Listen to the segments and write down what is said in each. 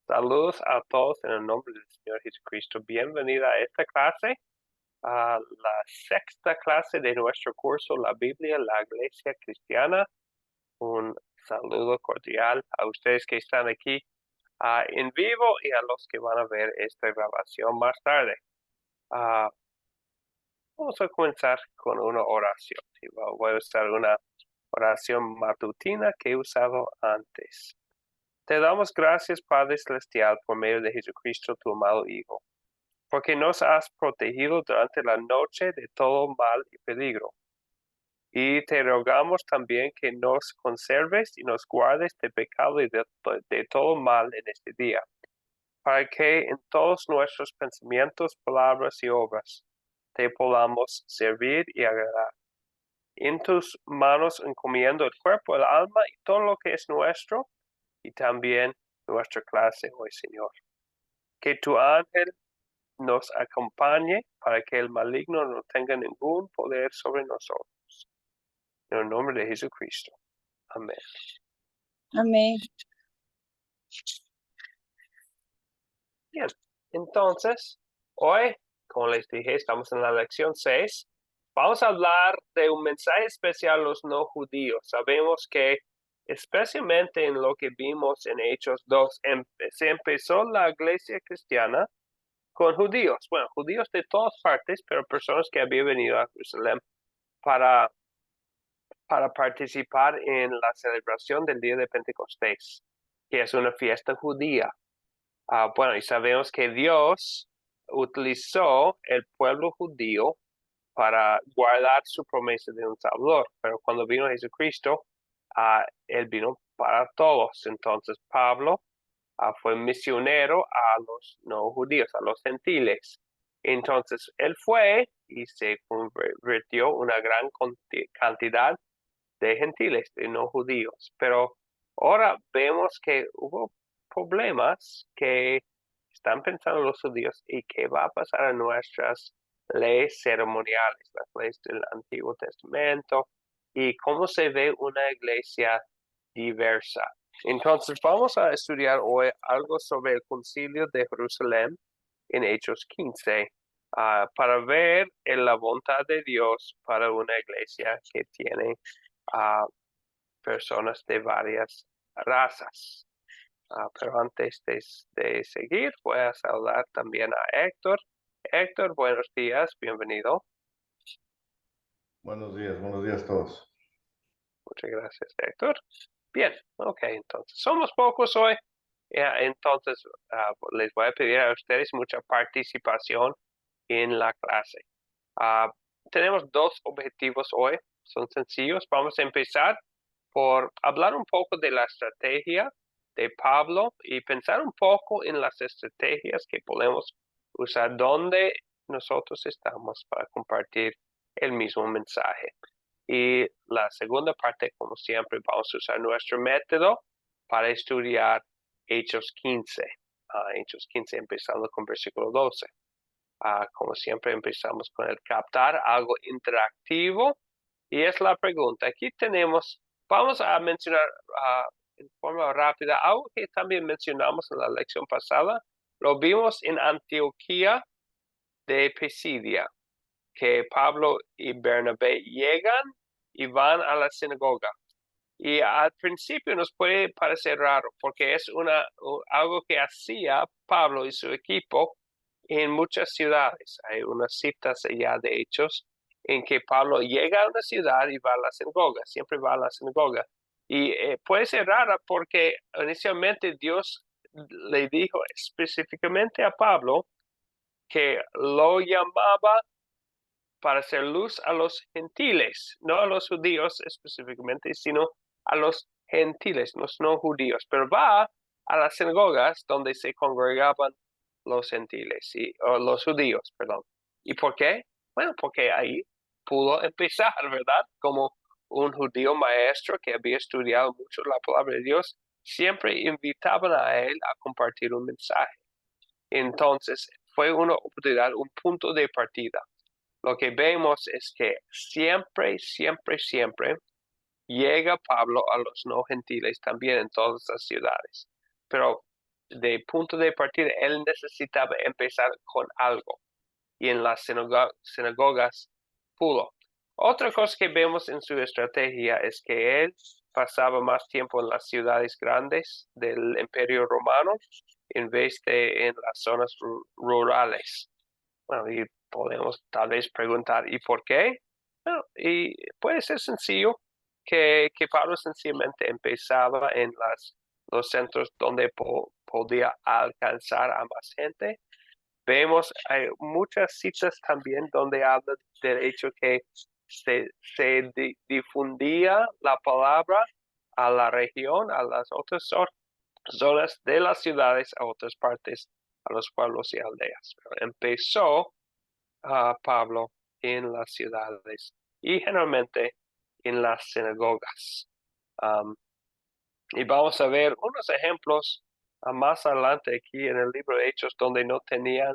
Saludos a todos en el nombre del Señor Jesucristo. Bienvenida a esta clase, a la sexta clase de nuestro curso, la Biblia, la Iglesia Cristiana. Un saludo cordial a ustedes que están aquí en vivo y a los que van a ver esta grabación más tarde. Vamos a comenzar con una oración. Voy a usar una oración matutina que he usado antes. Te damos gracias, Padre Celestial, por medio de Jesucristo, tu amado Hijo, porque nos has protegido durante la noche de todo mal y peligro. Y te rogamos también que nos conserves y nos guardes de pecado y de todo mal en este día, para que en todos nuestros pensamientos, palabras y obras te podamos servir y agradar. En tus manos encomiendo el cuerpo, el alma y todo lo que es nuestro, y también nuestra clase hoy, Señor. Que tu ángel nos acompañe para que el maligno no tenga ningún poder sobre nosotros. En el nombre de Jesucristo. Amén. Amén. Bien, entonces, hoy, como les dije, estamos en la lección 6. Vamos a hablar de un mensaje especial a los no judíos. Sabemos que, especialmente en lo que vimos en Hechos 2, se empezó la iglesia cristiana con judíos. Bueno, judíos de todas partes, pero personas que habían venido a Jerusalén para participar en la celebración del día de Pentecostés, que es una fiesta judía. Bueno, y sabemos que Dios utilizó el pueblo judío para guardar su promesa de un Salvador, pero cuando vino Jesucristo, Él vino para todos. Entonces Pablo fue misionero a los no judíos, a los gentiles. Entonces él fue y se convirtió una gran cantidad de gentiles, de no judíos. Pero ahora vemos que hubo problemas que están pensando los judíos y qué va a pasar a nuestras leyes ceremoniales, las leyes del Antiguo Testamento, y cómo se ve una iglesia diversa. Entonces vamos a estudiar hoy algo sobre el Concilio de Jerusalén en Hechos 15 para ver la voluntad de Dios para una iglesia que tiene personas de varias razas. Pero antes de seguir, voy a saludar también a Héctor. Héctor, buenos días, bienvenido. Buenos días a todos. Muchas gracias, Héctor. Bien, ok, entonces somos pocos hoy. Entonces les voy a pedir a ustedes mucha participación en la clase. Tenemos dos objetivos hoy, son sencillos. Vamos a empezar por hablar un poco de la estrategia de Pablo y pensar un poco en las estrategias que podemos usar donde nosotros estamos para compartir el mismo mensaje. Y la segunda parte, como siempre, vamos a usar nuestro método para estudiar Hechos 15. Hechos 15 empezando con versículo 12. Como siempre empezamos con el captar, algo interactivo. Y es la pregunta. Aquí tenemos, vamos a mencionar en forma rápida algo que también mencionamos en la lección pasada. Lo vimos en Antioquía de Pisidia, que Pablo y Bernabé llegan y van a la sinagoga. Y al principio nos puede parecer raro porque es algo que hacía Pablo y su equipo en muchas ciudades. Hay unas citas allá de Hechos en que Pablo llega a una ciudad y va a la sinagoga, siempre va a la sinagoga. Y puede ser rara porque inicialmente Dios le dijo específicamente a Pablo que lo llamaba para hacer luz a los gentiles, no a los judíos específicamente, sino a los gentiles, los no judíos. Pero va a las sinagogas donde se congregaban los gentiles, o los judíos, perdón. ¿Y por qué? Bueno, porque ahí pudo empezar, ¿verdad? Como un judío maestro que había estudiado mucho la palabra de Dios, siempre invitaban a él a compartir un mensaje. Entonces, fue una oportunidad, un punto de partida. Lo que vemos es que siempre llega Pablo a los no gentiles también en todas las ciudades. Pero de punto de partida, él necesitaba empezar con algo. Y en las sinagogas pudo. Otra cosa que vemos en su estrategia es que él pasaba más tiempo en las ciudades grandes del Imperio Romano en vez de en las zonas rurales. Bueno, y podemos tal vez preguntar, ¿y por qué? Bueno, y puede ser sencillo que Pablo sencillamente empezaba en los centros donde podía alcanzar a más gente. Vemos, hay muchas citas también donde habla del hecho que se difundía la palabra a la región, a las otras zonas de las ciudades, a otras partes, a los pueblos y aldeas. Pero empezó Pablo en las ciudades y generalmente en las sinagogas. Y vamos a ver unos ejemplos más adelante aquí en el libro de Hechos donde no tenían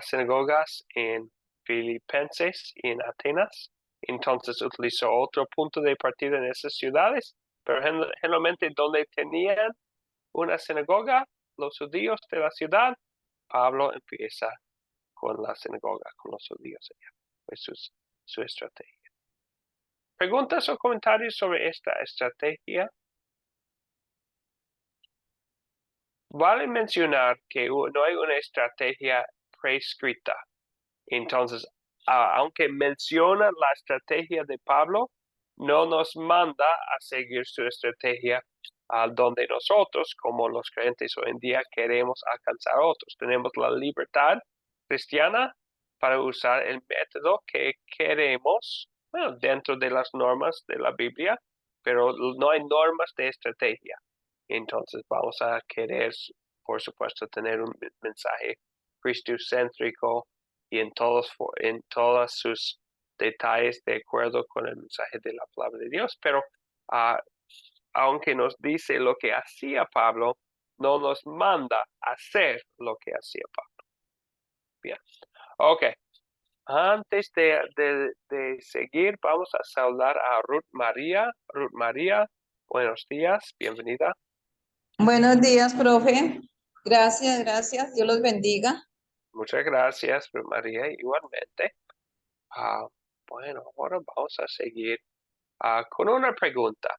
sinagogas en Filipenses y en Atenas. Entonces utilizó otro punto de partida en esas ciudades, pero generalmente donde tenían una sinagoga, los judíos de la ciudad, Pablo empieza con la sinagoga, con los judíos allá. Pues su estrategia. ¿Preguntas o comentarios sobre esta estrategia? Vale mencionar que no hay una estrategia prescrita. Entonces, aunque menciona la estrategia de Pablo, no nos manda a seguir su estrategia donde nosotros, como los creyentes hoy en día, queremos alcanzar a otros. Tenemos la libertad cristiana para usar el método que queremos, bueno, dentro de las normas de la Biblia, pero no hay normas de estrategia. Entonces vamos a querer, por supuesto, tener un mensaje cristocéntrico y en todos sus detalles de acuerdo con el mensaje de la palabra de Dios, pero aunque nos dice lo que hacía Pablo, no nos manda a hacer lo que hacía Pablo. Bien, ok. Antes de seguir, vamos a saludar a Ruth María. Ruth María, buenos días, bienvenida. Buenos días, profe. Gracias, gracias. Dios los bendiga. Muchas gracias, Ruth María, igualmente. Bueno, ahora vamos a seguir con una pregunta.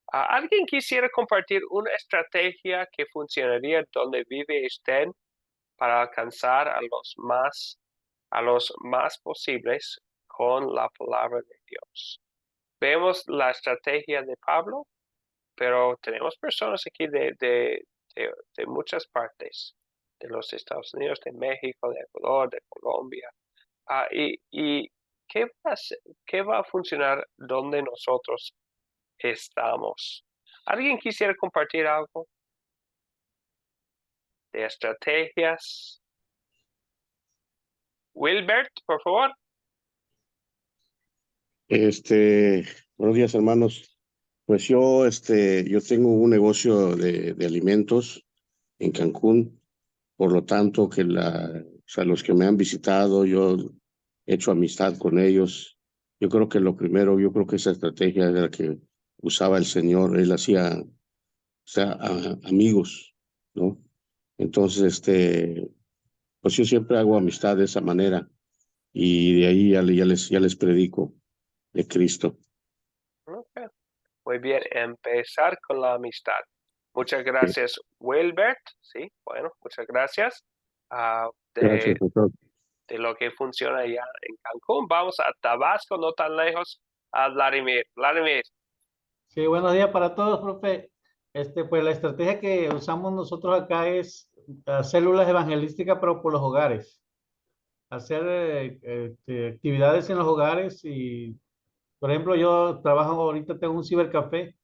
¿Alguien quisiera compartir una estrategia que funcionaría donde vive usted para alcanzar a los más posibles con la palabra de Dios? Vemos la estrategia de Pablo, pero tenemos personas aquí de muchas partes, de los Estados Unidos, de México, de Ecuador, de Colombia. ¿Y qué va a funcionar donde nosotros estamos? ¿Alguien quisiera compartir algo de estrategias? Wilbert, por favor. Buenos días, hermanos. Pues yo tengo un negocio de alimentos en Cancún, por lo tanto los que me han visitado, yo he hecho amistad con ellos. Yo creo que esa estrategia era la que usaba el Señor, él hacía, amigos, ¿no? Entonces, pues yo siempre hago amistad de esa manera y de ahí ya les predico de Cristo. Okay. Muy bien, empezar con la amistad. Muchas gracias, Wilbert. Sí, bueno, muchas gracias. Gracias, doctor. De lo que funciona allá en Cancún. Vamos a Tabasco, no tan lejos, a Vladimir. Vladimir. Sí, buenos días para todos, profe. Pues la estrategia que usamos nosotros acá es células evangelísticas, pero por los hogares. Hacer actividades en los hogares y, por ejemplo, yo trabajo ahorita, tengo un cibercafé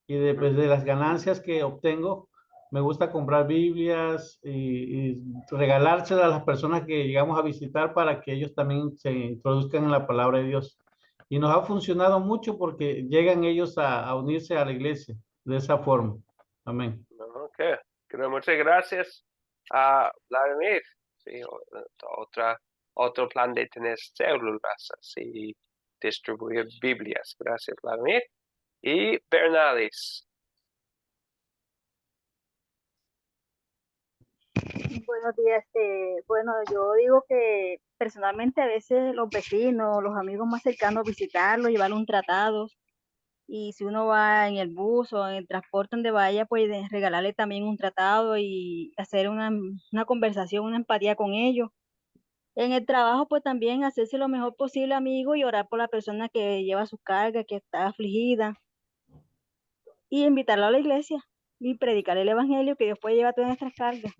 y de las ganancias que obtengo, me gusta comprar Biblias y regalárselas a las personas que llegamos a visitar para que ellos también se introduzcan en la palabra de Dios. Y nos ha funcionado mucho porque llegan ellos a unirse a la iglesia de esa forma. Amén. Ok, muchas gracias a Vladimir. Sí, otro plan de tener células así, distribuir Biblias. Gracias, Vladimir. Y Bernales. buenos días. Bueno, yo digo que personalmente a veces los vecinos, los amigos más cercanos, visitarlos, llevar un tratado. Y si uno va en el bus o en el transporte donde vaya, pues regalarle también un tratado y hacer una conversación, una empatía con ellos. En el trabajo, pues también hacerse lo mejor posible, amigo, y orar por la persona que lleva su carga, que está afligida, y invitarlo a la iglesia y predicar el evangelio, que Dios puede llevar todas nuestras cargas.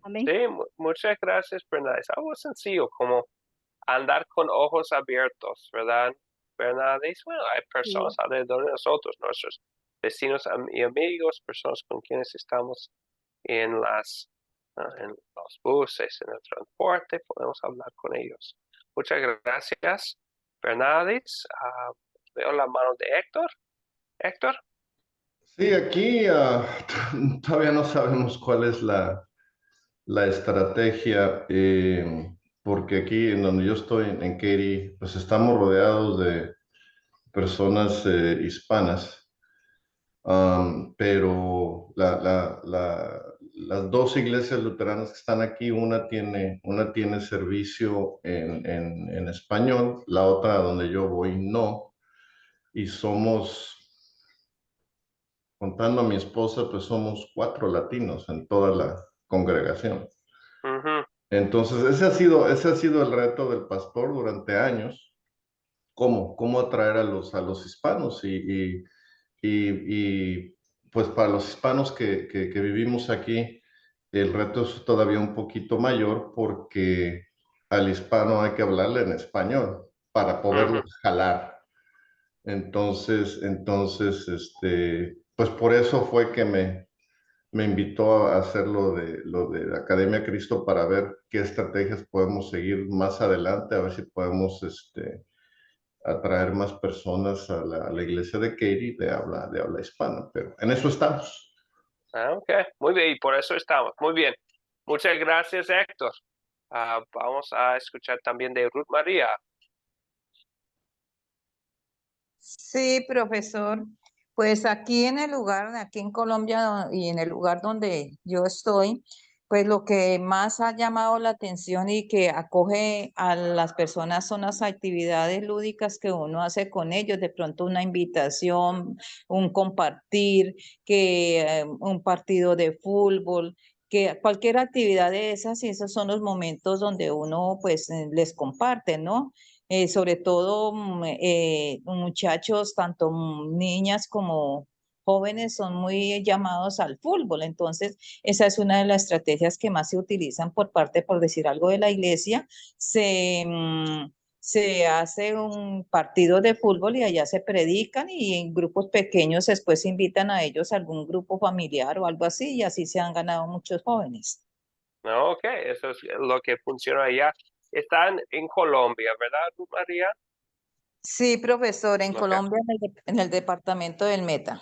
Amén. Sí, muchas gracias, Bernard. Es algo sencillo, como andar con ojos abiertos, ¿verdad? Bernard dice, bueno, hay personas Sí. alrededor de nosotros, nuestros vecinos y amigos, personas con quienes estamos en en los buses, en el transporte, podemos hablar con ellos. Muchas gracias, Bernadette. Veo la mano de Héctor. Héctor. Sí, aquí todavía no sabemos cuál es la estrategia, porque aquí en donde yo estoy, en Katy, pues estamos rodeados de personas hispanas. Pero las dos iglesias luteranas que están aquí, una tiene servicio en español, la otra donde yo voy no, y somos, contando a mi esposa, pues somos 4 latinos en toda la congregación. Ujú. Entonces, ese ha sido el reto del pastor durante años, cómo atraer a los hispanos y, pues para los hispanos que vivimos aquí, el reto es todavía un poquito mayor porque al hispano hay que hablarle en español para poderlo jalar. Entonces, pues por eso fue que me invitó a hacer lo de Academia Cristo para ver qué estrategias podemos seguir más adelante, a ver si podemos atraer más personas a la iglesia de Katy de habla hispana, pero en eso estamos. Ok, muy bien, y por eso estamos. Muy bien. Muchas gracias, Héctor. Vamos a escuchar también de Ruth María. Sí, profesor. Pues aquí en el lugar, aquí en Colombia y en el lugar donde yo estoy, pues lo que más ha llamado la atención y que acoge a las personas son las actividades lúdicas que uno hace con ellos, de pronto una invitación, un compartir, que un partido de fútbol, que cualquier actividad de esas, y esos son los momentos donde uno pues les comparte, ¿no? Sobre todo muchachos, tanto niñas como jóvenes son muy llamados al fútbol. Entonces, esa es una de las estrategias que más se utilizan por parte, por decir algo, de la iglesia. Se hace un partido de fútbol y allá se predican y en grupos pequeños después invitan a ellos a algún grupo familiar o algo así y así se han ganado muchos jóvenes. Ok, eso es lo que funciona allá. Están en Colombia, ¿verdad, Ruth María? Sí, profesor, en Ok. Colombia, en el departamento del Meta.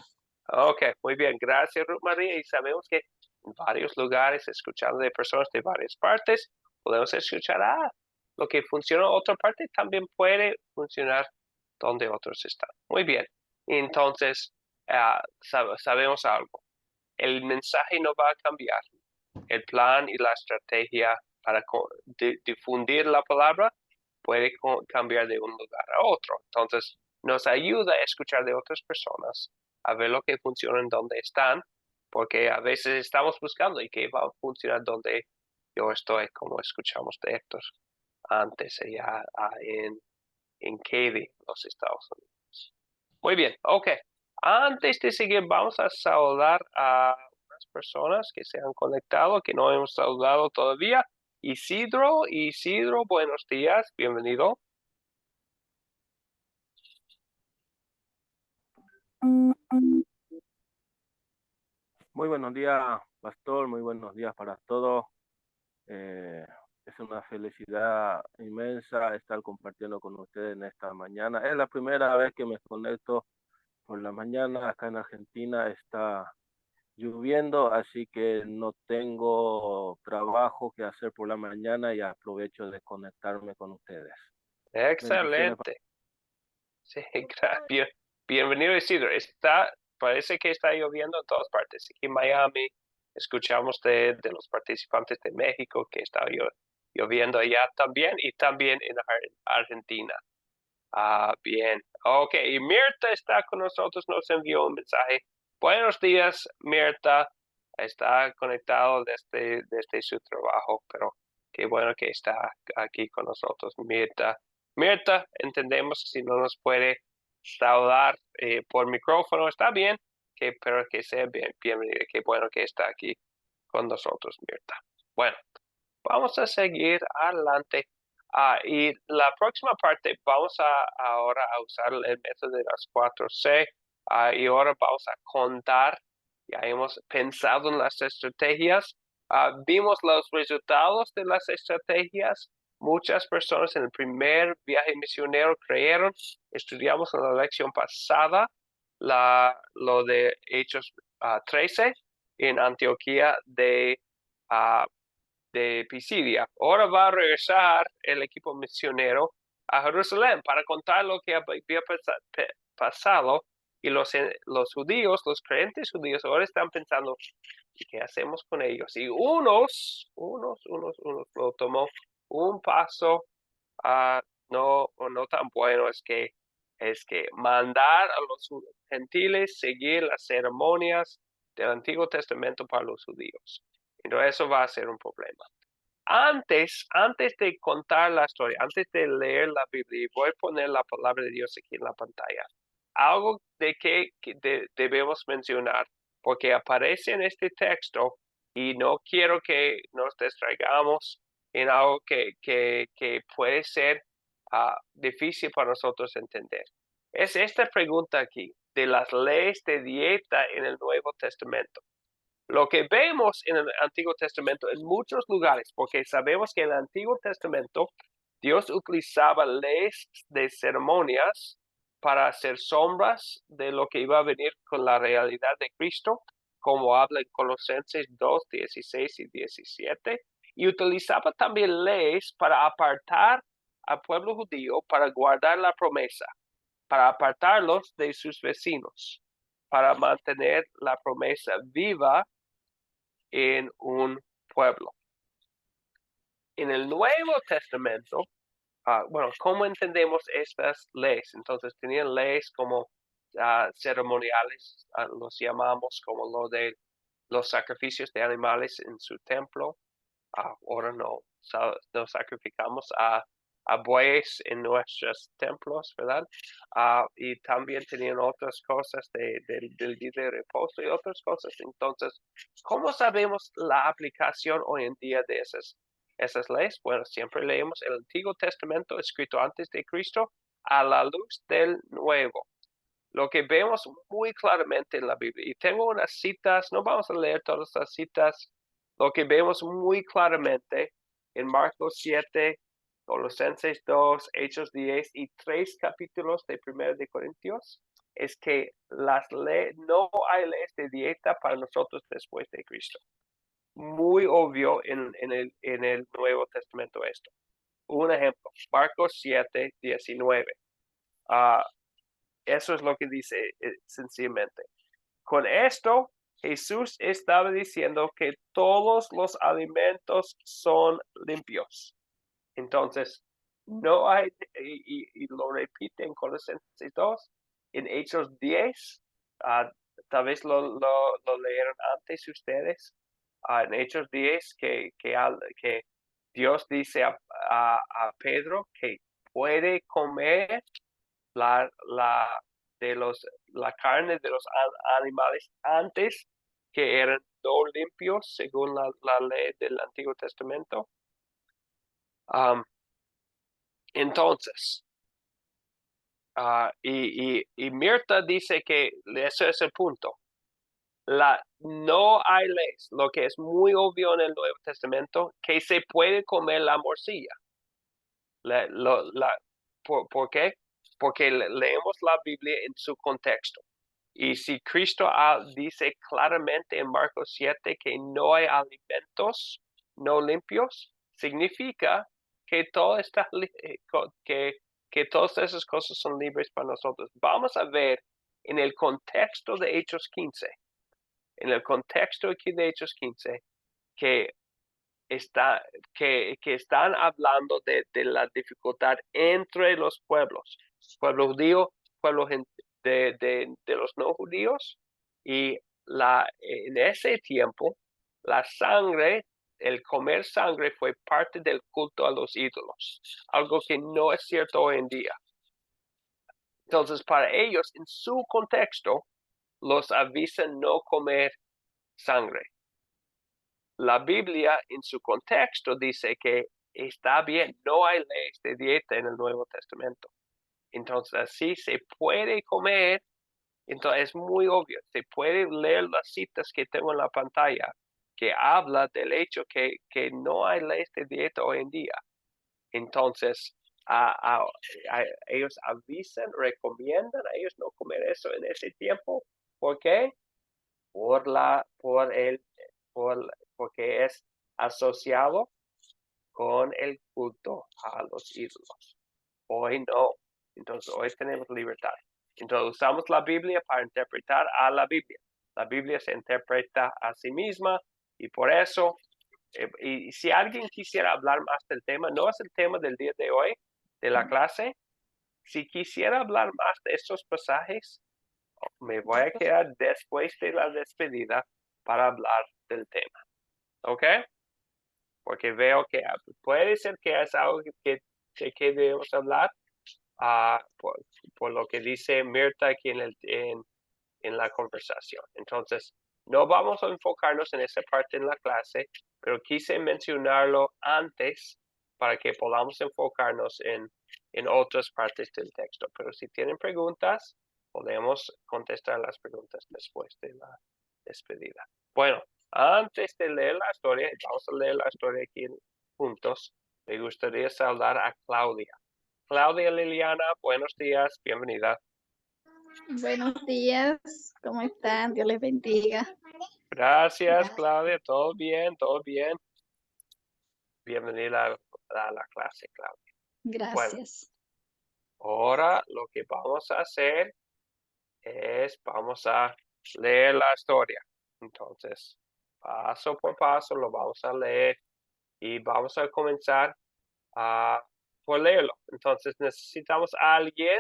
Ok, muy bien. Gracias, Ruth María. Y sabemos que en varios lugares, escuchando de personas de varias partes, podemos escuchar, lo que funciona en otra parte también puede funcionar donde otros están. Muy bien. Entonces, sabemos algo. El mensaje no va a cambiar. El plan y la estrategia para difundir la palabra puede cambiar de un lugar a otro. Entonces, nos ayuda a escuchar de otras personas, a ver lo que funciona en donde están, porque a veces estamos buscando y que va a funcionar donde yo estoy, como escuchamos de Héctor antes, allá en Katy, los Estados Unidos. Muy bien, ok. Antes de seguir, vamos a saludar a unas personas que se han conectado, que no hemos saludado todavía. Isidro, buenos días, bienvenido. Muy buenos días, pastor, muy buenos días para todos. Es una felicidad inmensa estar compartiendo con ustedes en esta mañana. Es la primera vez que me conecto por la mañana. Acá en Argentina está lloviendo, así que no tengo trabajo que hacer por la mañana y aprovecho de conectarme con ustedes. Excelente. Sí, bienvenido, Isidro. Parece que está lloviendo en todas partes. Aquí en Miami, escuchamos de los participantes de México que está lloviendo allá también y también en Argentina. Bien. Ok, y Mirta está con nosotros, nos envió un mensaje. Buenos días, Mirta. Está conectado desde su trabajo, pero qué bueno que está aquí con nosotros, Mirta. Mirta, entendemos si no nos puede saludar por micrófono, está bien, pero que sea bienvenida. Qué bueno que está aquí con nosotros, Mirta. Bueno, vamos a seguir adelante. Y la próxima parte vamos ahora a usar el método de las 4C y ahora vamos a contar. Ya hemos pensado en las estrategias, vimos los resultados de las estrategias. Muchas personas en el primer viaje misionero creyeron. Estudiamos en la lección pasada lo de Hechos 13 en Antioquía de Pisidia. Ahora va a regresar el equipo misionero a Jerusalén para contar lo que había pasado y los judíos, los creyentes judíos, ahora están pensando, ¿qué hacemos con ellos? Y unos lo tomó un paso no tan bueno, es que mandar a los gentiles seguir las ceremonias del Antiguo Testamento para los judíos. Entonces eso va a ser un problema. Antes de contar la historia, antes de leer la Biblia, voy a poner la palabra de Dios aquí en la pantalla. Algo de que debemos mencionar, porque aparece en este texto y no quiero que nos distraigamos en algo que puede ser difícil para nosotros entender. Es esta pregunta aquí, de las leyes de dieta en el Nuevo Testamento. Lo que vemos en el Antiguo Testamento en muchos lugares, porque sabemos que en el Antiguo Testamento Dios utilizaba leyes de ceremonias para hacer sombras de lo que iba a venir con la realidad de Cristo, como habla en Colosenses 2, 16 y 17, y utilizaba también leyes para apartar al pueblo judío para guardar la promesa, para apartarlos de sus vecinos, para mantener la promesa viva en un pueblo. En el Nuevo Testamento, ¿cómo entendemos estas leyes? Entonces tenían leyes como ceremoniales, los llamamos como lo de los sacrificios de animales en su templo. Ahora no sacrificamos a bueyes en nuestros templos, ¿verdad? Y también tenían otras cosas del día de reposo y otras cosas. Entonces, ¿cómo sabemos la aplicación hoy en día de esas leyes? Bueno, siempre leemos el Antiguo Testamento escrito antes de Cristo a la luz del Nuevo. Lo que vemos muy claramente en la Biblia, y tengo unas citas, no vamos a leer todas las citas, lo que vemos muy claramente en Marcos 7, Colosenses 2, Hechos 10 y 3 capítulos de 1 de Corintios, es que no hay leyes de dieta para nosotros después de Cristo. Muy obvio en el Nuevo Testamento esto. Un ejemplo, Marcos 7, 19. Eso es lo que dice sencillamente. Con esto, Jesús estaba diciendo que todos los alimentos son limpios. Entonces, no hay, y lo repite en Colosenses 2, en Hechos 10, tal vez lo leyeron antes ustedes, en Hechos 10, que Dios dice a Pedro que puede comer la carne de los animales antes que eran no limpios según la ley del Antiguo Testamento. Entonces, y Mirta dice que ese es el punto. No hay leyes, lo que es muy obvio en el Nuevo Testamento, que se puede comer la morcilla. ¿Por qué? Porque leemos la Biblia en su contexto. Y si Cristo dice claramente en Marcos 7 que no hay alimentos no limpios, significa que que todas esas cosas son libres para nosotros. Vamos a ver en el contexto de Hechos 15. en el contexto aquí de Hechos 15, que están hablando de la dificultad entre los pueblos, pueblo judío, pueblo de los no judíos, y en ese tiempo la sangre, el comer sangre fue parte del culto a los ídolos, algo que no es cierto hoy en día. Entonces, para ellos, en su contexto, los avisan no comer sangre. La Biblia, en su contexto, dice que está bien, no hay leyes de dieta en el Nuevo Testamento. Entonces, así se puede comer. Entonces, es muy obvio. Se puede leer las citas que tengo en la pantalla que habla del hecho que no hay leyes de dieta hoy en día. Entonces, ellos avisan, recomiendan a ellos no comer eso en ese tiempo. ¿Por qué? Porque es asociado con el culto a los ídolos. Hoy no. Entonces, hoy tenemos libertad. Entonces, usamos la Biblia para interpretar a la Biblia. La Biblia se interpreta a sí misma y por eso, y si alguien quisiera hablar más del tema, no es el tema del día de hoy, de la clase. Si quisiera hablar más de estos pasajes, me voy a quedar después de la despedida para hablar del tema. ¿Ok? Porque veo que puede ser que es algo que debemos hablar por lo que dice Mirta aquí en la conversación. Entonces, no vamos a enfocarnos en esa parte en la clase, pero quise mencionarlo antes para que podamos enfocarnos en otras partes del texto. Pero si tienen preguntas, podemos contestar las preguntas después de la despedida. Bueno, antes de leer la historia, vamos a leer la historia aquí juntos. Me gustaría saludar a Claudia. Claudia Liliana, buenos días, bienvenida. Buenos días, ¿cómo están? Dios les bendiga. Gracias, Claudia, todo bien, todo bien. Bienvenida a la clase, Claudia. Gracias. Bueno, ahora lo que vamos a hacer es, vamos a leer la historia. Entonces, paso por paso lo vamos a leer y vamos a comenzar por leerlo. Entonces, necesitamos a alguien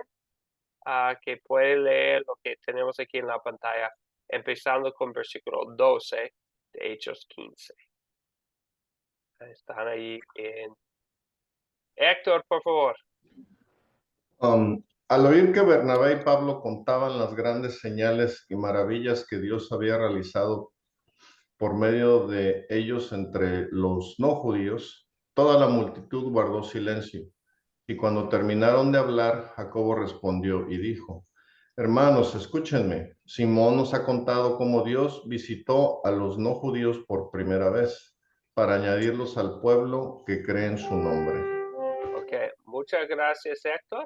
que puede leer lo que tenemos aquí en la pantalla, empezando con versículo 12 de Hechos 15. Están ahí en... Héctor, por favor. Al oír que Bernabé y Pablo contaban las grandes señales y maravillas que Dios había realizado por medio de ellos entre los no judíos, toda la multitud guardó silencio. Y cuando terminaron de hablar, Jacobo respondió y dijo: Hermanos, escúchenme. Simón nos ha contado cómo Dios visitó a los no judíos por primera vez para añadirlos al pueblo que cree en su nombre. Ok, muchas gracias, Héctor.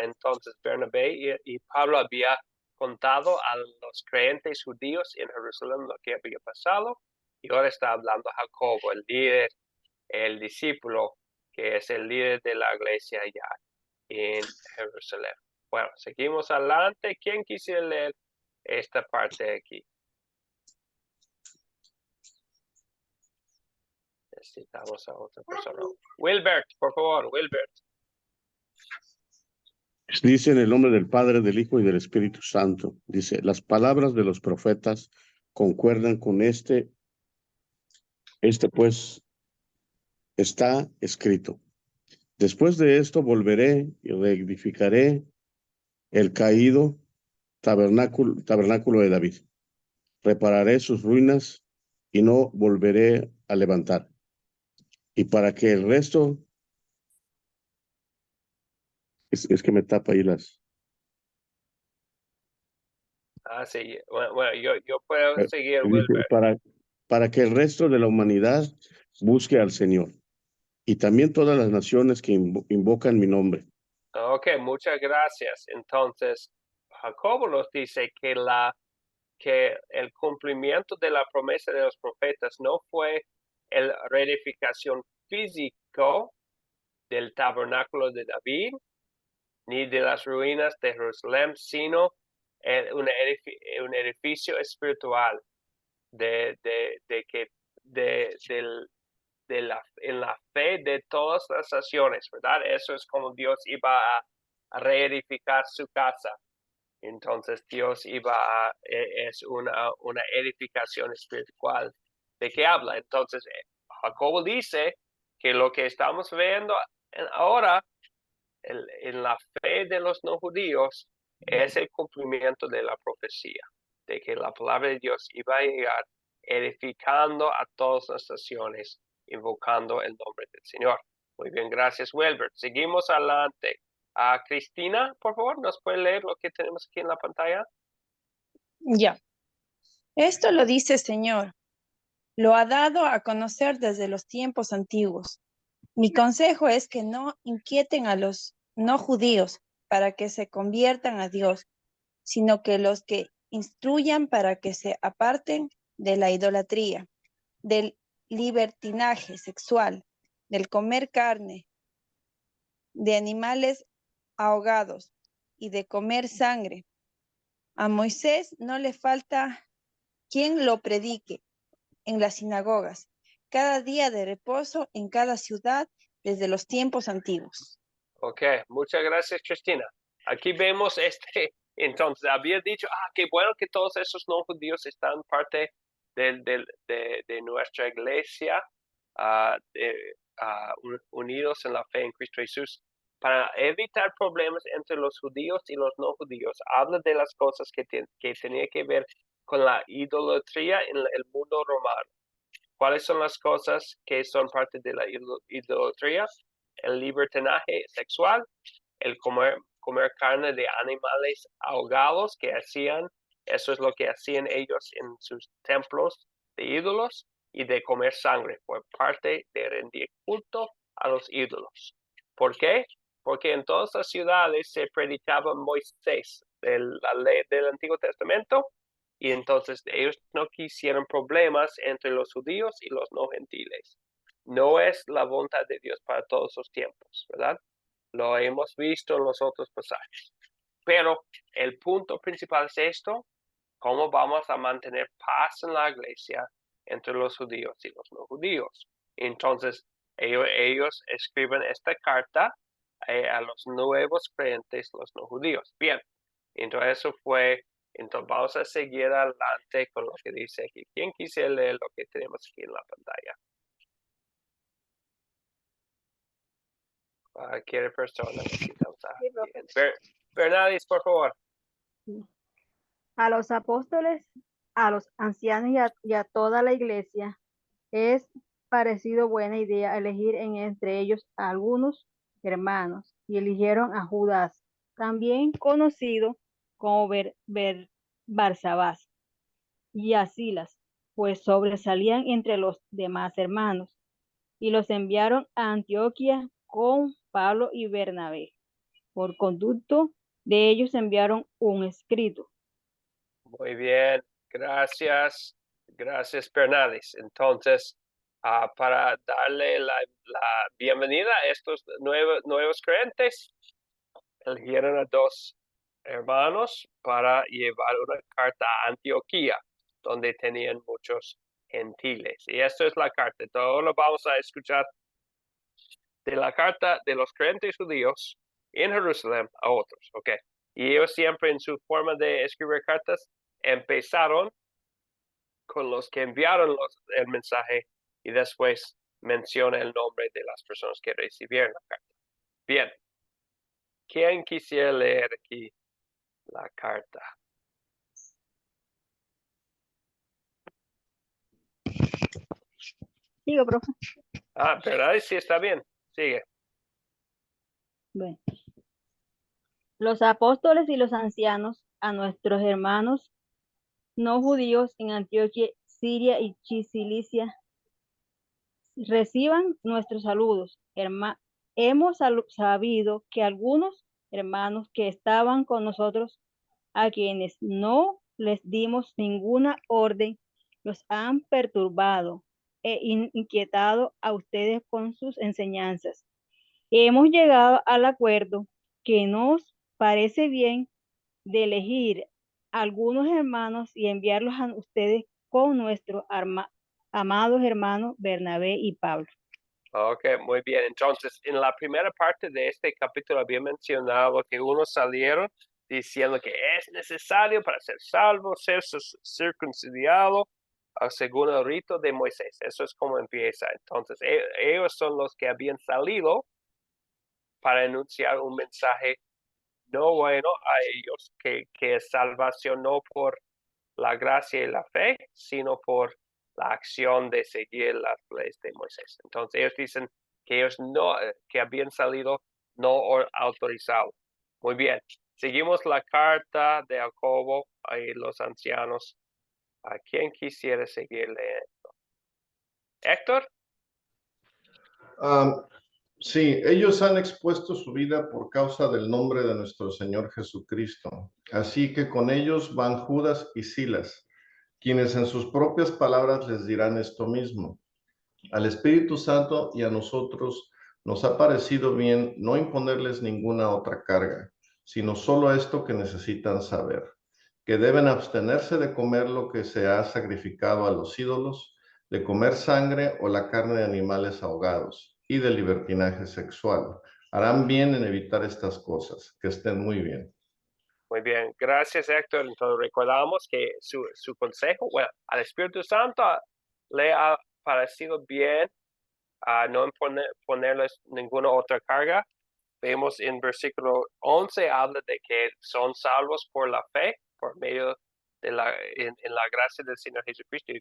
Entonces, Bernabé y Pablo había contado a los creyentes judíos en Jerusalén lo que había pasado, y ahora está hablando Jacobo, el líder, el discípulo, que es el líder de la iglesia allá en Jerusalén. Bueno, seguimos adelante. ¿Quién quisiera leer esta parte aquí? Necesitamos a otra persona. Wilbert, por favor, Wilbert. Dice en el nombre del Padre, del Hijo y del Espíritu Santo. Dice, las palabras de los profetas concuerdan con este pues está escrito. Después de esto volveré y reedificaré el caído tabernáculo de David. Repararé sus ruinas y no volveré a levantar. Y para que el resto... Es que me tapa ahí las... Sí, bueno, yo puedo seguir, dice, Wilbert. para que el resto de la humanidad busque al Señor, y también todas las naciones que invocan mi nombre. Ok, muchas gracias. Entonces, Jacobo nos dice que el cumplimiento de la promesa de los profetas no fue la reedificación físico del tabernáculo de David, ni de las ruinas de Jerusalén, sino un edificio espiritual en la fe de todas las naciones, ¿verdad? Eso es como Dios iba a reedificar su casa. Entonces Dios es una edificación espiritual. ¿De qué habla? Entonces Jacobo dice que lo que estamos viendo ahora en la fe de los no judíos es el cumplimiento de la profecía, de que la palabra de Dios iba a llegar edificando a todas las naciones, invocando el nombre del Señor. Muy bien, gracias, Wilbert. Seguimos adelante. Cristina, por favor, ¿nos puede leer lo que tenemos aquí en la pantalla? Ya. Esto lo dice el Señor. Lo ha dado a conocer desde los tiempos antiguos. Mi consejo es que no inquieten a los no judíos para que se conviertan a Dios, sino que los que instruyan para que se aparten de la idolatría, del libertinaje sexual, del comer carne, de animales ahogados y de comer sangre. A Moisés no le falta quien lo predique en las sinagogas, cada día de reposo en cada ciudad desde los tiempos antiguos. Ok, muchas gracias, Cristina. Aquí vemos entonces había dicho, qué bueno que todos esos no judíos están parte de nuestra iglesia, unidos en la fe en Cristo Jesús. Para evitar problemas entre los judíos y los no judíos, habla de las cosas que tenía que ver con la idolatría en el mundo romano. ¿Cuáles son las cosas que son parte de la idolatría? El libertinaje sexual, el comer carne de animales ahogados que hacían, eso es lo que hacían ellos en sus templos de ídolos, y de comer sangre por parte de rendir culto a los ídolos. ¿Por qué? Porque en todas las ciudades se predicaba Moisés, la ley del Antiguo Testamento, y entonces ellos no quisieron problemas entre los judíos y los no gentiles. No es la voluntad de Dios para todos los tiempos, ¿verdad? Lo hemos visto en los otros pasajes. Pero el punto principal es esto: ¿cómo vamos a mantener paz en la iglesia entre los judíos y los no judíos? Entonces, ellos escriben esta carta a los nuevos creyentes, los no judíos. Bien, entonces eso fue. Entonces vamos a seguir adelante con lo que dice aquí. ¿Quién quisiera leer lo que tenemos aquí en la pantalla? Cualquier persona. Bernadis, por favor. A los apóstoles, a los ancianos y a toda la iglesia, es parecido buena idea elegir entre ellos a algunos hermanos, y eligieron a Judas, también conocido como Barsabás, y a Silas, pues sobresalían entre los demás hermanos, y los enviaron a Antioquía con Pablo y Bernabé. Por conducto de ellos enviaron un escrito. Muy bien, gracias. Gracias, Bernadis. Entonces, para darle la bienvenida a estos nuevos creyentes, eligieron a dos hermanos para llevar una carta a Antioquía, donde tenían muchos gentiles. Y esto es la carta. Todo lo vamos a escuchar de la carta de los creyentes judíos en Jerusalén a otros, ¿ok? Y ellos siempre en su forma de escribir cartas empezaron con los que enviaron el mensaje y después menciona el nombre de las personas que recibieron la carta. Bien. ¿Quién quisiera leer aquí la carta? Sigo, profe. ¿Verdad? Sí, está bien. Sigue. Bueno. Los apóstoles y los ancianos a nuestros hermanos no judíos en Antioquía, Siria y Cilicia, reciban nuestros saludos. Hemos sabido que algunos hermanos que estaban con nosotros, a quienes no les dimos ninguna orden, los han perturbado e inquietado a ustedes con sus enseñanzas. Hemos llegado al acuerdo que nos parece bien de elegir algunos hermanos y enviarlos a ustedes con nuestros amados hermanos Bernabé y Pablo. Ok, muy bien. Entonces, en la primera parte de este capítulo había mencionado que unos salieron diciendo que es necesario para ser salvo, ser circuncidado según el rito de Moisés. Eso es como empieza. Entonces, ellos son los que habían salido para anunciar un mensaje no bueno a ellos, que es salvación no por la gracia y la fe, sino por la acción de seguir las leyes de Moisés. Entonces ellos dicen que ellos no, que habían salido no autorizados. Muy bien. Seguimos la carta de Jacobo y los ancianos. ¿A quién quisiera seguir leyendo? Héctor. Sí, ellos han expuesto su vida por causa del nombre de nuestro Señor Jesucristo. Así que con ellos van Judas y Silas, quienes en sus propias palabras les dirán esto mismo. Al Espíritu Santo y a nosotros nos ha parecido bien no imponerles ninguna otra carga, sino solo esto que necesitan saber, que deben abstenerse de comer lo que se ha sacrificado a los ídolos, de comer sangre o la carne de animales ahogados y de libertinaje sexual. Harán bien en evitar estas cosas. Que estén muy bien. Muy bien, gracias Héctor. Entonces recordamos que su consejo, bueno, al Espíritu Santo le ha parecido bien no ponerles ninguna otra carga. Vemos en versículo 11, habla de que son salvos por la fe, por medio de en la gracia del Señor Jesucristo,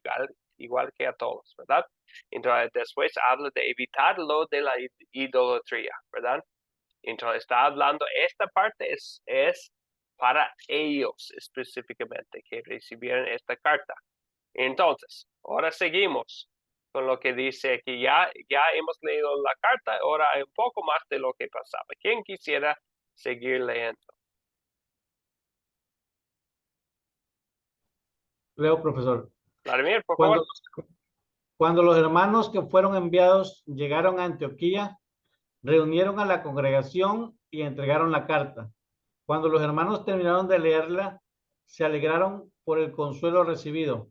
igual que a todos, ¿verdad? Entonces después habla de evitar lo de la idolatría, ¿verdad? Entonces está hablando, esta parte es para ellos específicamente, que recibieron esta carta. Entonces, ahora seguimos con lo que dice que ya hemos leído la carta, ahora hay un poco más de lo que pasaba. ¿Quién quisiera seguir leyendo? Leo, profesor. Vladimir, por favor. Cuando los hermanos que fueron enviados llegaron a Antioquía, reunieron a la congregación y entregaron la carta. Cuando los hermanos terminaron de leerla, se alegraron por el consuelo recibido.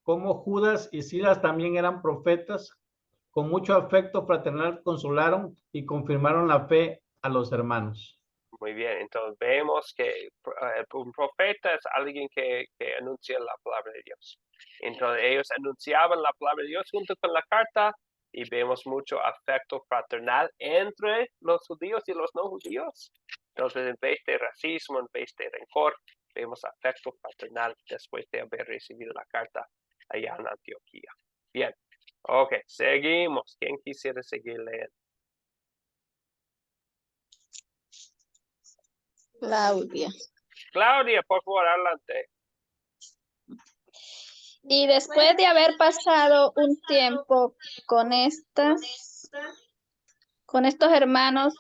Como Judas y Silas también eran profetas, con mucho afecto fraternal consolaron y confirmaron la fe a los hermanos. Muy bien, entonces vemos que un profeta es alguien que anuncia la palabra de Dios. Entonces ellos anunciaban la palabra de Dios junto con la carta y vemos mucho afecto fraternal entre los judíos y los no judíos. Entonces en vez de racismo, en vez de rencor, vemos afecto fraternal después de haber recibido la carta allá en Antioquía. Bien, ok, seguimos. ¿Quién quisiera seguir leyendo? Claudia. Claudia, por favor, adelante. Y después de haber pasado un tiempo con estos hermanos,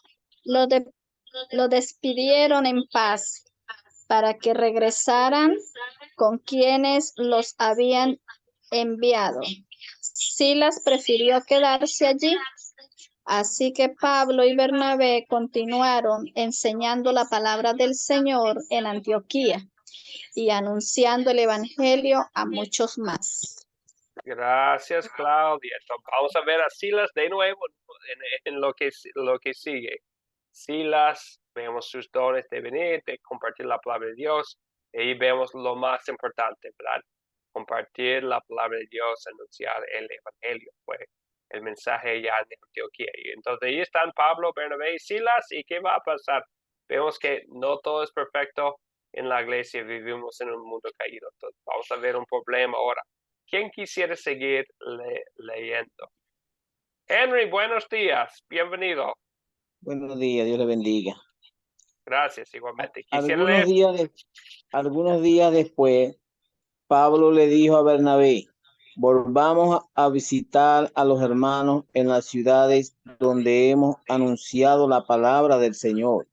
lo despidieron en paz para que regresaran con quienes los habían enviado. Silas prefirió quedarse allí, así que Pablo y Bernabé continuaron enseñando la palabra del Señor en Antioquía y anunciando el evangelio a muchos más. Gracias, Claudia. Entonces, vamos a ver a Silas de nuevo en lo que sigue. Silas, vemos sus dones de venir, de compartir la palabra de Dios. Y ahí vemos lo más importante, ¿verdad? Compartir la palabra de Dios, anunciar el evangelio. Fue el mensaje ya en Antioquía. Y entonces ahí están Pablo, Bernabé y Silas. ¿Y qué va a pasar? Vemos que no todo es perfecto en la iglesia. Vivimos en un mundo caído. Entonces, vamos a ver un problema ahora. ¿Quién quisiera seguir leyendo? Henry, buenos días. Bienvenido. Buenos días, Dios le bendiga. Gracias, igualmente. Algunos días después, Pablo le dijo a Bernabé, volvamos a visitar a los hermanos en las ciudades donde hemos anunciado la palabra del Señor,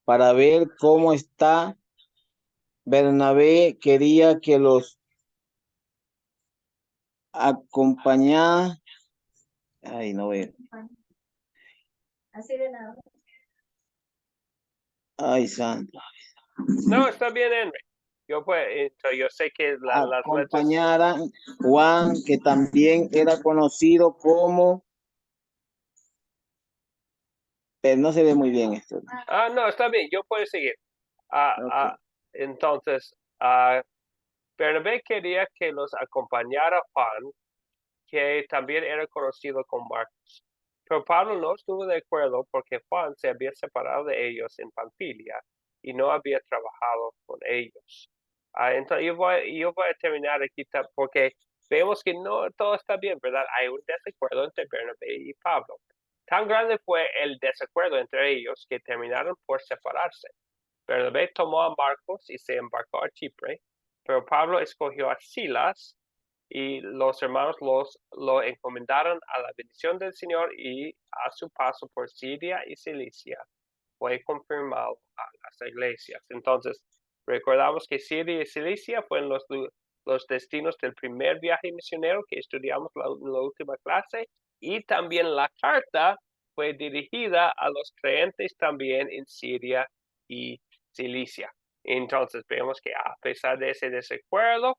para ver cómo está. Bernabé quería que los acompañara. Ay, no veo. Así de nada. Ay, santo. No, está bien, Henry. yo sé que las letras, acompañaran Juan, que también era conocido como, pero no se ve muy bien esto. no, está bien, yo puedo seguir. Ok. Entonces, Bernabé quería que los acompañara Juan, que también era conocido como Marcos. Pero Pablo no estuvo de acuerdo porque Juan se había separado de ellos en Panfilia y no había trabajado con ellos. Entonces yo voy a terminar aquí porque vemos que no todo está bien, ¿verdad? Hay un desacuerdo entre Bernabé y Pablo. Tan grande fue el desacuerdo entre ellos que terminaron por separarse. Bernabé tomó a Marcos y se embarcó a Chipre, pero Pablo escogió a Silas y los hermanos lo encomendaron a la bendición del Señor, y a su paso por Siria y Cilicia fue confirmado a las iglesias. Entonces, recordamos que Siria y Cilicia fueron los destinos del primer viaje misionero que estudiamos en la última clase, y también la carta fue dirigida a los creyentes también en Siria y Cilicia. Entonces vemos que a pesar de ese desacuerdo,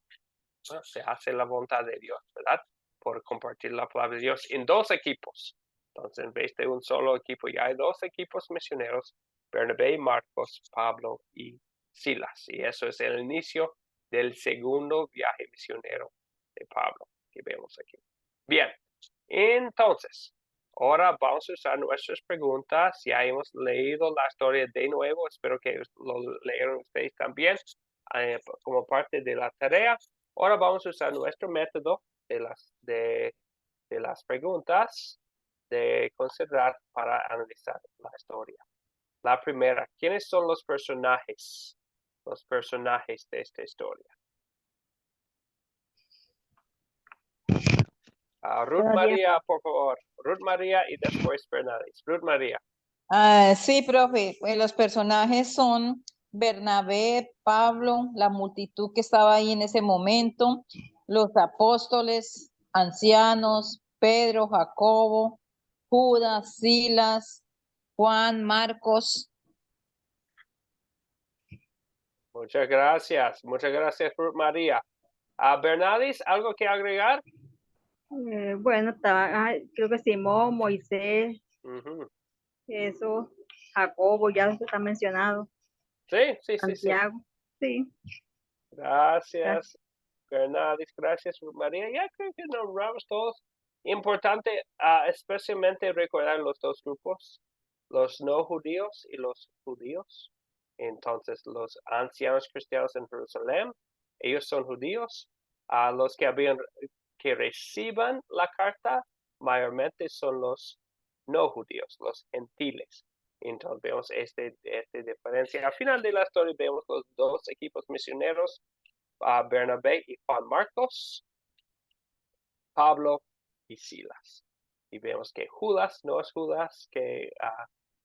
se hace la voluntad de Dios, ¿verdad? Por compartir la palabra de Dios en dos equipos. Entonces, en vez de un solo equipo, ya hay dos equipos misioneros: Bernabé, Marcos, Pablo y Silas. Y eso es el inicio del segundo viaje misionero de Pablo que vemos aquí. Bien, entonces, ahora vamos a usar nuestras preguntas. Ya hemos leído la historia de nuevo. Espero que lo leyeron ustedes también como parte de la tarea. Ahora vamos a usar nuestro método de las preguntas de considerar para analizar la historia. La primera, ¿quiénes son los personajes? Los personajes de esta historia. Ruth Buenos días, María, por favor. Ruth María y después Fernández. Ruth María. Sí, profe, pues los personajes son Bernabé, Pablo, la multitud que estaba ahí en ese momento, los apóstoles, ancianos, Pedro, Jacobo, Judas, Silas, Juan, Marcos. Muchas gracias, Ruth María. Bernadis, ¿algo que agregar? Bueno, creo que Simón, Moisés, Ujú. eso, Jacobo, ya está mencionado, Sí. Santiago, sí, Gracias, Bernadis. Gracias, Ruth María. Ya creo que nombramos todos. Importante, especialmente recordar los dos grupos, los no judíos y los judíos. Entonces, los ancianos cristianos en Jerusalén, ellos son judíos. Los que reciban la carta, mayormente son los no judíos, los gentiles. Entonces vemos esta diferencia. Al final de la historia vemos los dos equipos misioneros, Bernabé y Juan Marcos, Pablo y Silas. Y vemos que Judas no es Judas que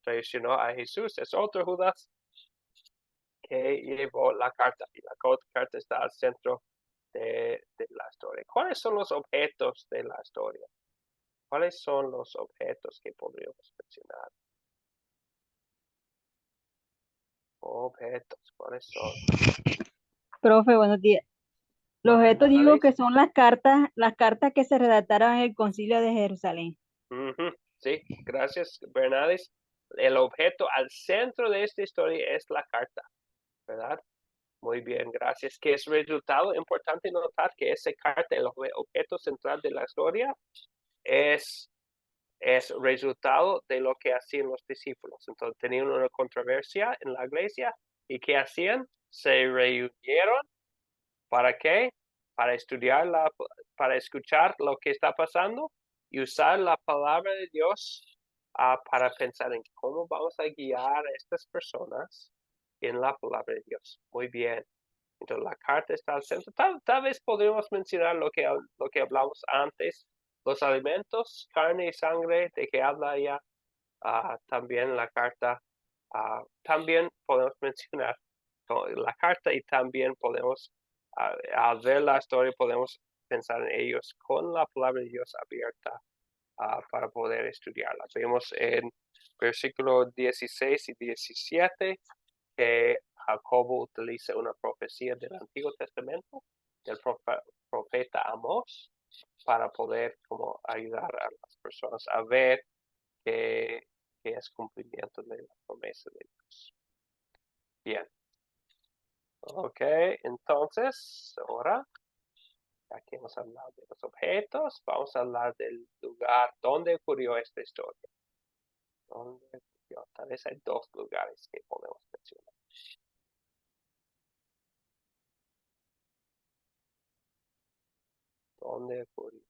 traicionó a Jesús, es otro Judas que llevó la carta, y la carta está al centro de la historia. ¿Cuáles son los objetos de la historia? ¿Cuáles son los objetos que podríamos mencionar? Objetos, ¿cuáles son? profe, buenos días. Los objetos digo que son las cartas que se redactaron en el concilio de Jerusalén. Sí, gracias, Bernadis. El objeto al centro de esta historia es la carta, ¿verdad? Muy bien, gracias. ¿Qué es resultado? Importante notar que esa carta, el objeto central de la historia, es resultado de lo que hacían los discípulos. Entonces tenían una controversia en la iglesia, y ¿qué hacían? Se reunieron. ¿Para qué? Para para escuchar lo que está pasando y usar la palabra de Dios para pensar en cómo vamos a guiar a estas personas en la palabra de Dios. Muy bien. Entonces la carta está al centro. Tal vez podríamos mencionar lo que hablamos antes, los alimentos, carne y sangre, de que habla ya también la carta. También podemos mencionar la carta, y también podemos, al ver la historia, podemos pensar en ellos con la palabra de Dios abierta para poder estudiarla. Vemos en versículo 16 y 17 que Jacobo utiliza una profecía del Antiguo Testamento, del profeta Amós, para poder como ayudar a las personas a ver que es cumplimiento de la promesa de Dios. Bien. Ok, entonces, ahora, aquí hemos hablado de los objetos, vamos a hablar del lugar donde ocurrió esta historia. ¿Dónde ocurrió? Tal vez hay dos lugares que podemos mencionar. ¿Dónde ocurrió?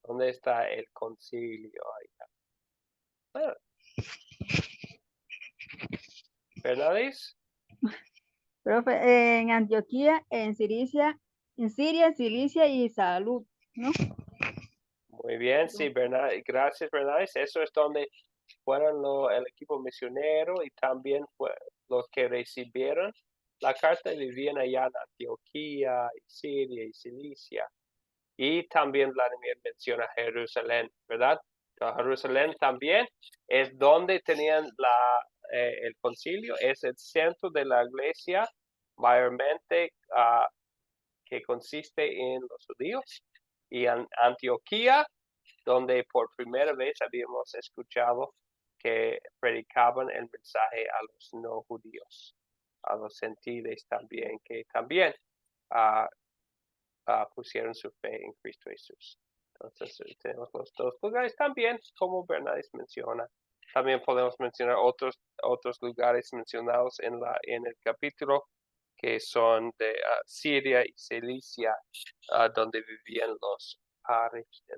¿Dónde está el concilio? Bueno. ¿Bernadis? Profe, en Antioquía, en Siria, Cilicia y Salud, ¿no? Muy bien, sí, gracias, Bernadis. Eso es donde fueron el equipo misionero y también los que recibieron la carta vivían allá en Antioquía, y Siria y Cilicia. Y también Vladimir menciona Jerusalén, ¿verdad? Entonces, Jerusalén también es donde tenían el concilio, es el centro de la iglesia, mayormente que consiste en los judíos. Y en Antioquía, donde por primera vez habíamos escuchado que predicaban el mensaje a los no judíos, a los gentiles también, que también pusieron su fe en Cristo Jesús. Entonces tenemos los dos lugares también, como Bernadis menciona. También podemos mencionar otros lugares mencionados en el capítulo, que son de Siria y Cilicia, donde vivían los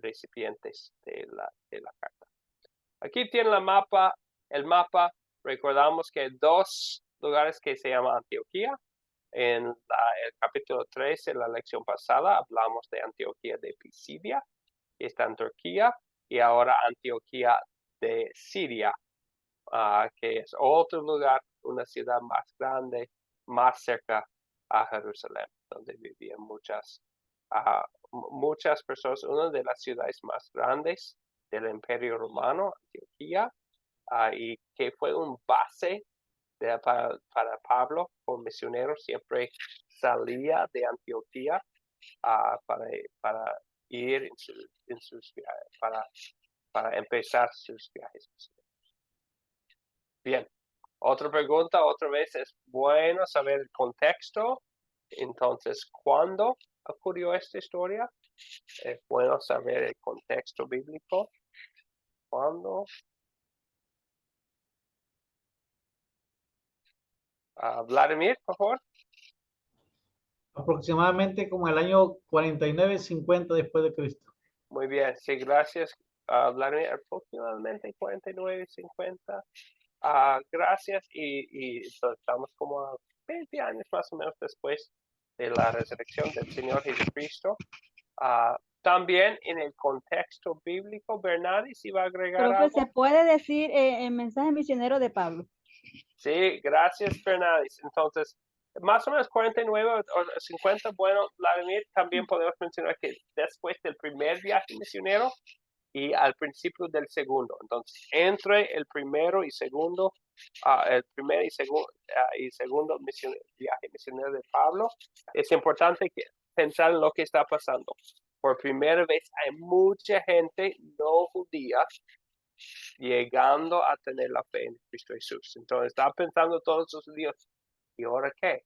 recipientes de la carta. Aquí tiene el mapa. Recordamos que hay dos lugares que se llaman Antioquía. En el capítulo 3 de la lección pasada hablamos de Antioquía de Pisidia, que está en Turquía, y ahora Antioquía de Siria, que es otro lugar, una ciudad más grande, más cerca a Jerusalén, donde vivían muchas personas. Una de las ciudades más grandes del Imperio Romano, Antioquía, y que fue un base para Pablo, como misionero, siempre salía de Antioquía para ir en sus viajes, para empezar sus viajes. Bien, otra pregunta, otra vez es bueno saber el contexto. Entonces, ¿cuándo ocurrió esta historia? Es bueno saber el contexto bíblico. ¿Cuándo? Vladimir, por favor. Aproximadamente como el año 49-50 después de Cristo. Muy bien, sí, gracias, Vladimir. Aproximadamente 49-50. Gracias, y estamos como a 20 años más o menos después de la resurrección del Señor Jesucristo. También en el contexto bíblico, Bernadis iba a agregar Profe, algo. ¿se puede decir el mensaje misionero de Pablo? Sí, gracias, Bernadis. Entonces, más o menos 49 o 50, bueno, Vladimir, también podemos mencionar que después del primer viaje misionero y al principio del segundo. Entonces, entre el primero y segundo, el primer y segundo viaje misionero de Pablo, es importante pensar en lo que está pasando. Por primera vez hay mucha gente no judía llegando a tener la fe en Cristo Jesús. Entonces, está pensando todos los judíos, ¿y ahora qué?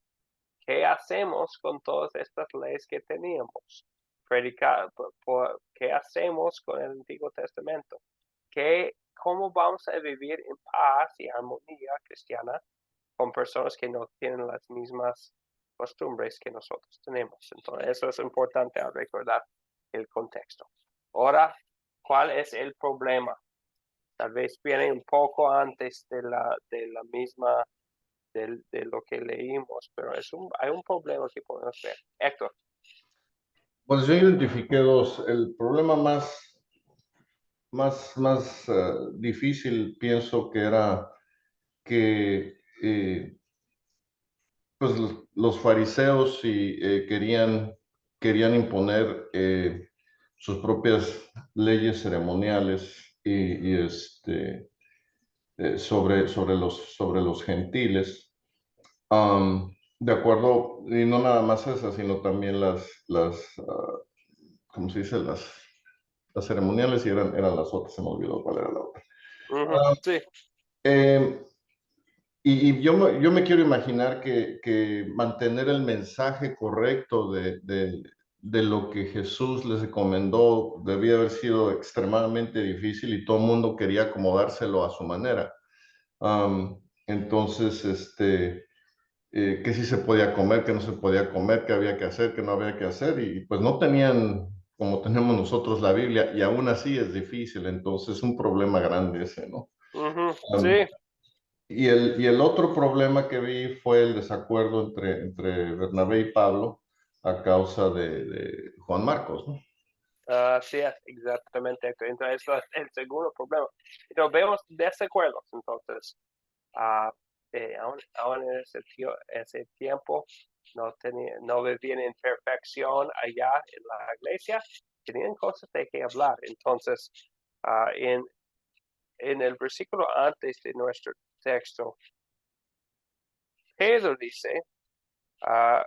¿Qué hacemos con todas estas leyes que teníamos? ¿Qué hacemos con el Antiguo Testamento? ¿Cómo vamos a vivir en paz y armonía cristiana con personas que no tienen las mismas costumbres que nosotros tenemos? Entonces, eso es importante al recordar el contexto. Ahora, ¿cuál es el problema? Tal vez viene un poco antes de la misma, de lo que leímos, pero hay un problema que podemos ver. Héctor. Pues yo identifiqué dos. El problema más difícil, pienso que era que pues los fariseos querían querían imponer sus propias leyes ceremoniales sobre los gentiles. De acuerdo, y no nada más esas, sino también ¿cómo se dice? Las ceremoniales, y eran las otras, se me olvidó cuál era la otra. Sí. Y yo me quiero imaginar que mantener el mensaje correcto de lo que Jesús les recomendó debía haber sido extremadamente difícil, y todo el mundo quería acomodárselo a su manera. Entonces, que sí se podía comer, que no se podía comer, que había que hacer, que no había que hacer, y pues no tenían, como tenemos nosotros, la Biblia, y aún así es difícil. Entonces, un problema grande ese, ¿no? Sí. Y el otro problema que vi fue el desacuerdo entre Bernabé y Pablo a causa de Juan Marcos, ¿no? Así es, exactamente. Entonces, eso es el segundo problema. Pero vemos desacuerdos, entonces. Aún en ese tiempo no vivían en perfección allá en la iglesia, tenían cosas de que hablar. Entonces, en el versículo antes de nuestro texto, Pedro dice,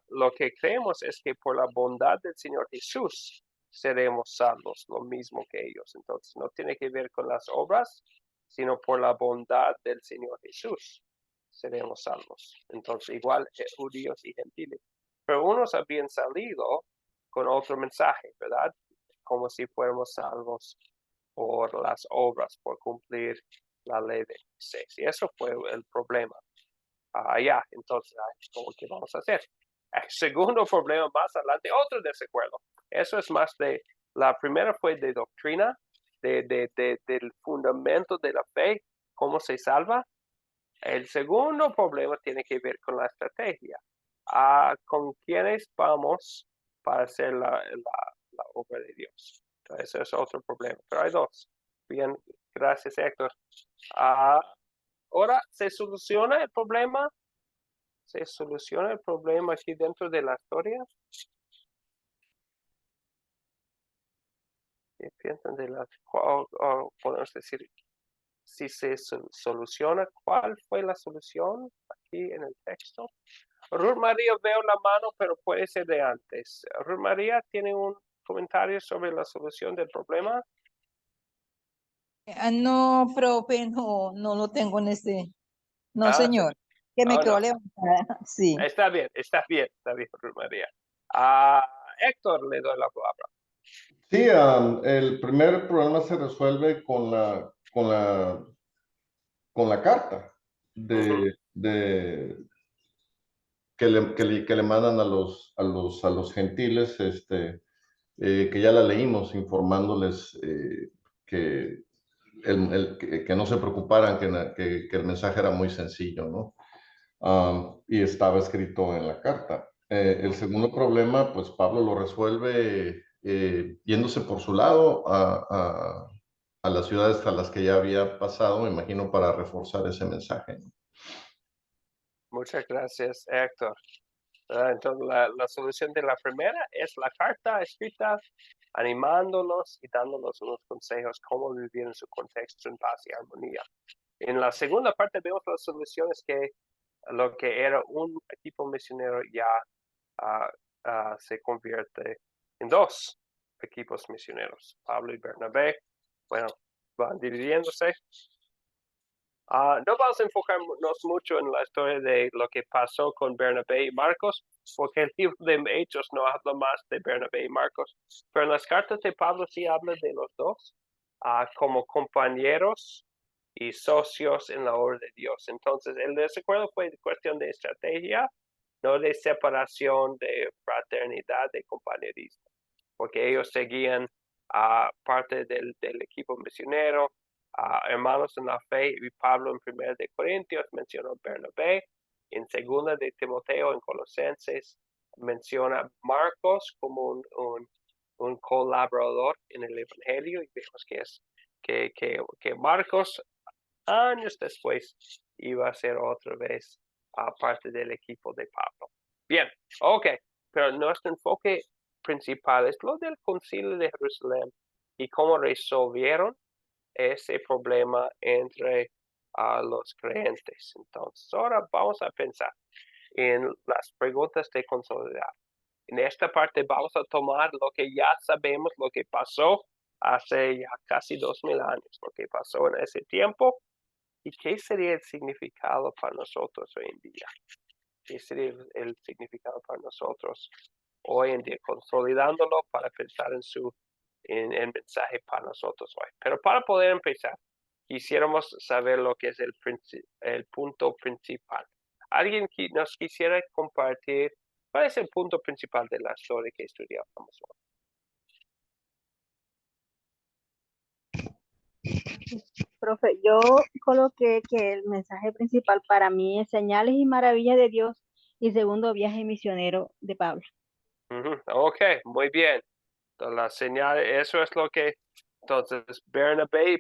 lo que creemos es que por la bondad del Señor Jesús seremos salvos, lo mismo que ellos. Entonces, no tiene que ver con las obras, sino por la bondad del Señor Jesús seremos salvos. Entonces, igual judíos y gentiles. Pero unos habían salido con otro mensaje, ¿verdad? Como si fuéramos salvos por las obras, por cumplir la ley de Moisés. Y eso fue el problema. Entonces, ¿cómo que vamos a hacer? El segundo problema más adelante, otro desacuerdo. Eso es más la primera fue de doctrina, del fundamento de la fe, cómo se salva. El segundo problema tiene que ver con la estrategia. ¿Con quiénes vamos para hacer la obra de Dios? Entonces, ese es otro problema. Pero hay dos. Bien, gracias, Héctor. Ahora, ¿se soluciona el problema? ¿Se soluciona el problema aquí dentro de la historia? ¿Qué piensan de o podemos decir, si se soluciona, cuál fue la solución aquí en el texto? Ruth María, veo la mano, pero puede ser de antes. Ruth María, ¿tiene un comentario sobre la solución del problema? No, profe, no lo tengo en este. No, Sí. señor, que me quedó No. levantada. Sí. Está bien, Ruth María. Héctor, le doy la palabra. Sí, el primer problema se resuelve con la carta que le mandan a los gentiles, que ya la leímos, informándoles que no se preocuparan, que el mensaje era muy sencillo, ¿no? Y estaba escrito en la carta. El segundo problema, pues Pablo lo resuelve yéndose por su lado a las ciudades a las que ya había pasado, me imagino, para reforzar ese mensaje, ¿no? Muchas gracias, Héctor. Entonces, la solución de la primera es la carta escrita, animándolos y dándolos unos consejos cómo vivir en su contexto en paz y armonía. En la segunda parte vemos las soluciones que lo que era un equipo misionero ya se convierte en dos equipos misioneros. Pablo y Bernabé, bueno, van dividiéndose. No vamos a enfocarnos mucho en la historia de lo que pasó con Bernabé y Marcos, porque el libro de Hechos no habla más de Bernabé y Marcos, pero en las cartas de Pablo sí habla de los dos como compañeros y socios en la obra de Dios. Entonces, el desacuerdo fue cuestión de estrategia, no de separación, de fraternidad, de compañerismo, porque ellos seguían parte del equipo misionero, hermanos en la fe, y Pablo en 1 de Corintios mencionó Bernabé, en 2 de Timoteo, en Colosenses, menciona Marcos como un colaborador en el Evangelio, y vemos que Marcos, años después, iba a ser otra vez parte del equipo de Pablo. Bien, ok, pero nuestro enfoque principal es lo del Concilio de Jerusalén y cómo resolvieron ese problema entre los creyentes. Entonces, ahora vamos a pensar en las preguntas de consolidar. En esta parte vamos a tomar lo que ya sabemos, lo que pasó hace ya casi 2000 años, lo que pasó en ese tiempo y qué sería el significado para nosotros hoy en día. ¿Qué sería el significado para nosotros hoy en día? Consolidándolo para pensar en el mensaje para nosotros hoy. Pero para poder empezar, quisiéramos saber lo que es el punto principal. ¿Alguien nos quisiera compartir cuál es el punto principal de la historia que estudiamos hoy? Profe, yo coloqué que el mensaje principal para mí es señales y maravillas de Dios y segundo viaje misionero de Pablo. Ok, muy bien. Entonces, la señal, eso es lo que, entonces, Bernabé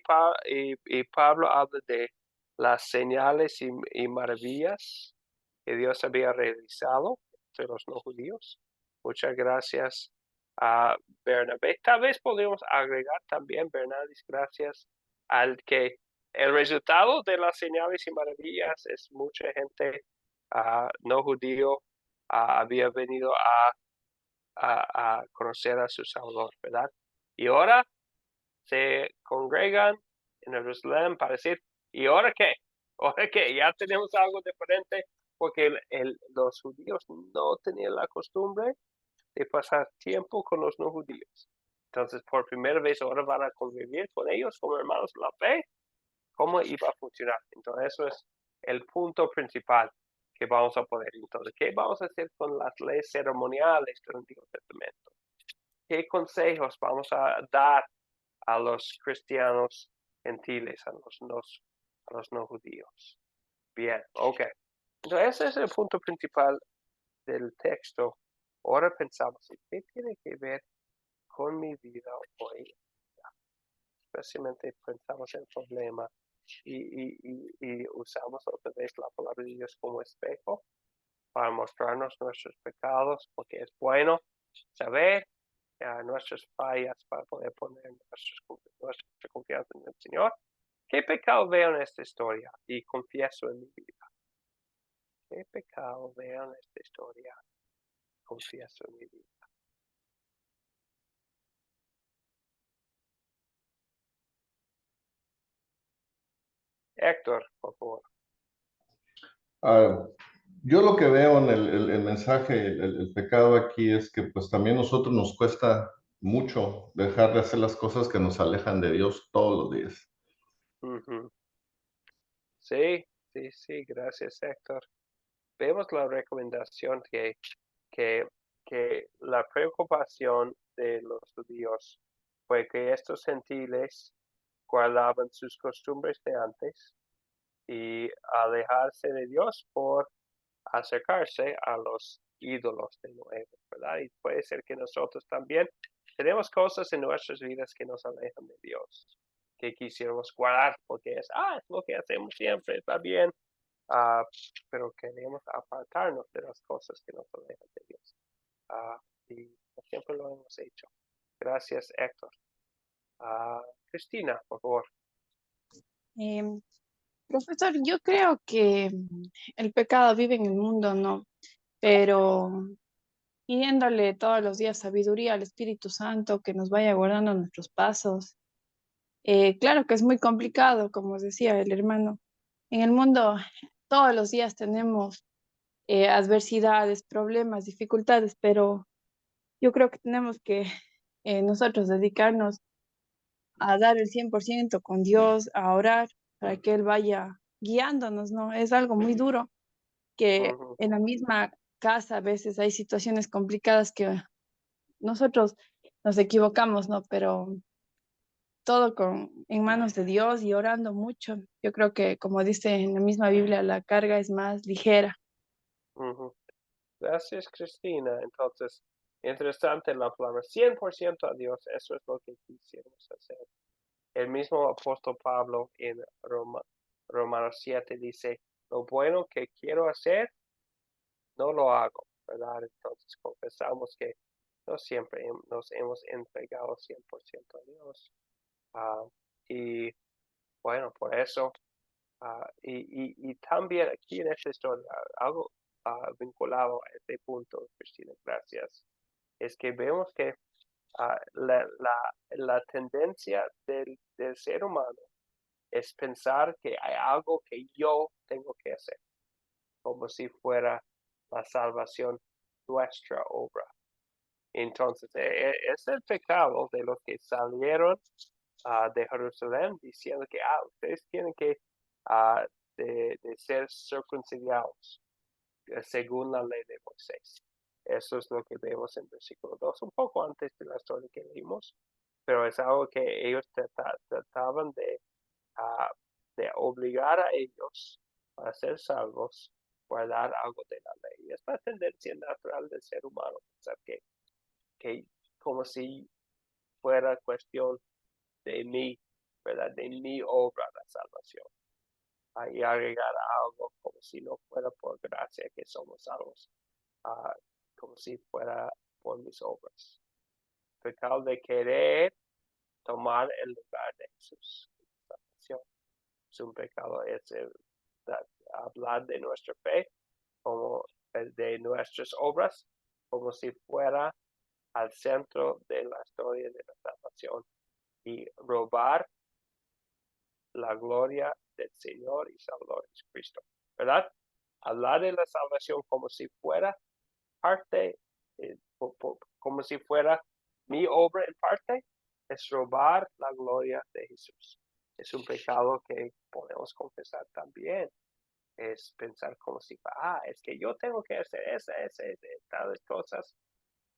y Pablo hablan de las señales y maravillas que Dios había realizado entre los no judíos. Muchas gracias a Bernabé. Tal vez podríamos agregar también, Bernabé, gracias al que el resultado de las señales y maravillas es mucha gente no judío había venido a conocer a su Salvador, ¿verdad? Y ahora se congregan en Jerusalén para decir, ¿y ahora qué? ¿Ahora qué? Ya tenemos algo diferente porque los judíos no tenían la costumbre de pasar tiempo con los no judíos. Entonces, por primera vez ahora van a convivir con ellos como hermanos de la fe. ¿Cómo iba a funcionar? Entonces, eso es el punto principal que vamos a poner. Entonces, ¿qué vamos a hacer con las leyes ceremoniales del Antiguo Testamento? ¿Qué consejos vamos a dar a los cristianos gentiles, a los no judíos? Bien, ok. Entonces, ese es el punto principal del texto. Ahora pensamos, ¿qué tiene que ver con mi vida hoy? Especialmente pensamos en el problema y usamos otra vez la palabra de Dios como espejo para mostrarnos nuestros pecados, porque es bueno saber nuestras fallas para poder poner nuestra confianza en el Señor. ¿Qué pecado veo en esta historia y confieso en mi vida? ¿Qué pecado veo en esta historia y confieso en mi vida? Héctor, por favor. Yo lo que veo en el mensaje, el pecado aquí es que pues también a nosotros nos cuesta mucho dejar de hacer las cosas que nos alejan de Dios todos los días. Sí, gracias Héctor. Vemos la recomendación que la preocupación de los judíos fue que estos gentiles guardaban sus costumbres de antes y alejarse de Dios por acercarse a los ídolos de nuevo, ¿verdad? Y puede ser que nosotros también tenemos cosas en nuestras vidas que nos alejan de Dios, que quisiéramos guardar porque es lo que hacemos siempre, está bien, pero queremos apartarnos de las cosas que nos alejan de Dios. Y siempre lo hemos hecho. Gracias, Héctor. Cristina, por favor. Profesor, yo creo que el pecado vive en el mundo, ¿no? Pero pidiéndole todos los días sabiduría al Espíritu Santo que nos vaya guardando nuestros pasos. Claro que es muy complicado, como decía el hermano. En el mundo todos los días tenemos adversidades, problemas, dificultades, pero yo creo que tenemos que nosotros dedicarnos a dar el 100% con Dios, a orar para que Él vaya guiándonos, ¿no? Es algo muy duro que en la misma casa a veces hay situaciones complicadas que nosotros nos equivocamos, ¿no? Pero todo en manos de Dios y orando mucho. Yo creo que, como dice en la misma Biblia, la carga es más ligera. Gracias, Cristina. Entonces, interesante la palabra 100% a Dios. Eso es lo que quisiéramos hacer. El mismo apóstol Pablo en Romanos 7 dice, lo bueno que quiero hacer, no lo hago, ¿verdad? Entonces confesamos que no siempre nos hemos entregado 100% a Dios. Y bueno, por eso, y también aquí en esta historia, algo vinculado a este punto, Cristina, gracias, es que vemos que la tendencia del ser humano es pensar que hay algo que yo tengo que hacer, como si fuera la salvación nuestra obra. Entonces, es el pecado de los que salieron de Jerusalén diciendo que ustedes tienen que de ser circuncidados según la ley de Moisés. Eso es lo que vemos en versículo 2, un poco antes de la historia que leímos, pero es algo que ellos trataban de obligar a ellos a ser salvos, guardar algo de la ley. Es la tendencia natural del ser humano, pensar que como si fuera cuestión de mí, ¿verdad? De mi obra la salvación. Y agregar algo como si no fuera por gracia que somos salvos, como si fuera por mis obras. Pecado de querer tomar el lugar de Jesús. Salvación. Es un pecado, hablar de nuestra fe como de nuestras obras, como si fuera al centro de la historia de la salvación y robar la gloria del Señor y Salvador Jesucristo, ¿verdad? Hablar de la salvación como si fuera parte, como si fuera mi obra en parte, es robar la gloria de Jesús. Es un pecado que podemos confesar también. Es pensar como si, es que yo tengo que hacer tales cosas,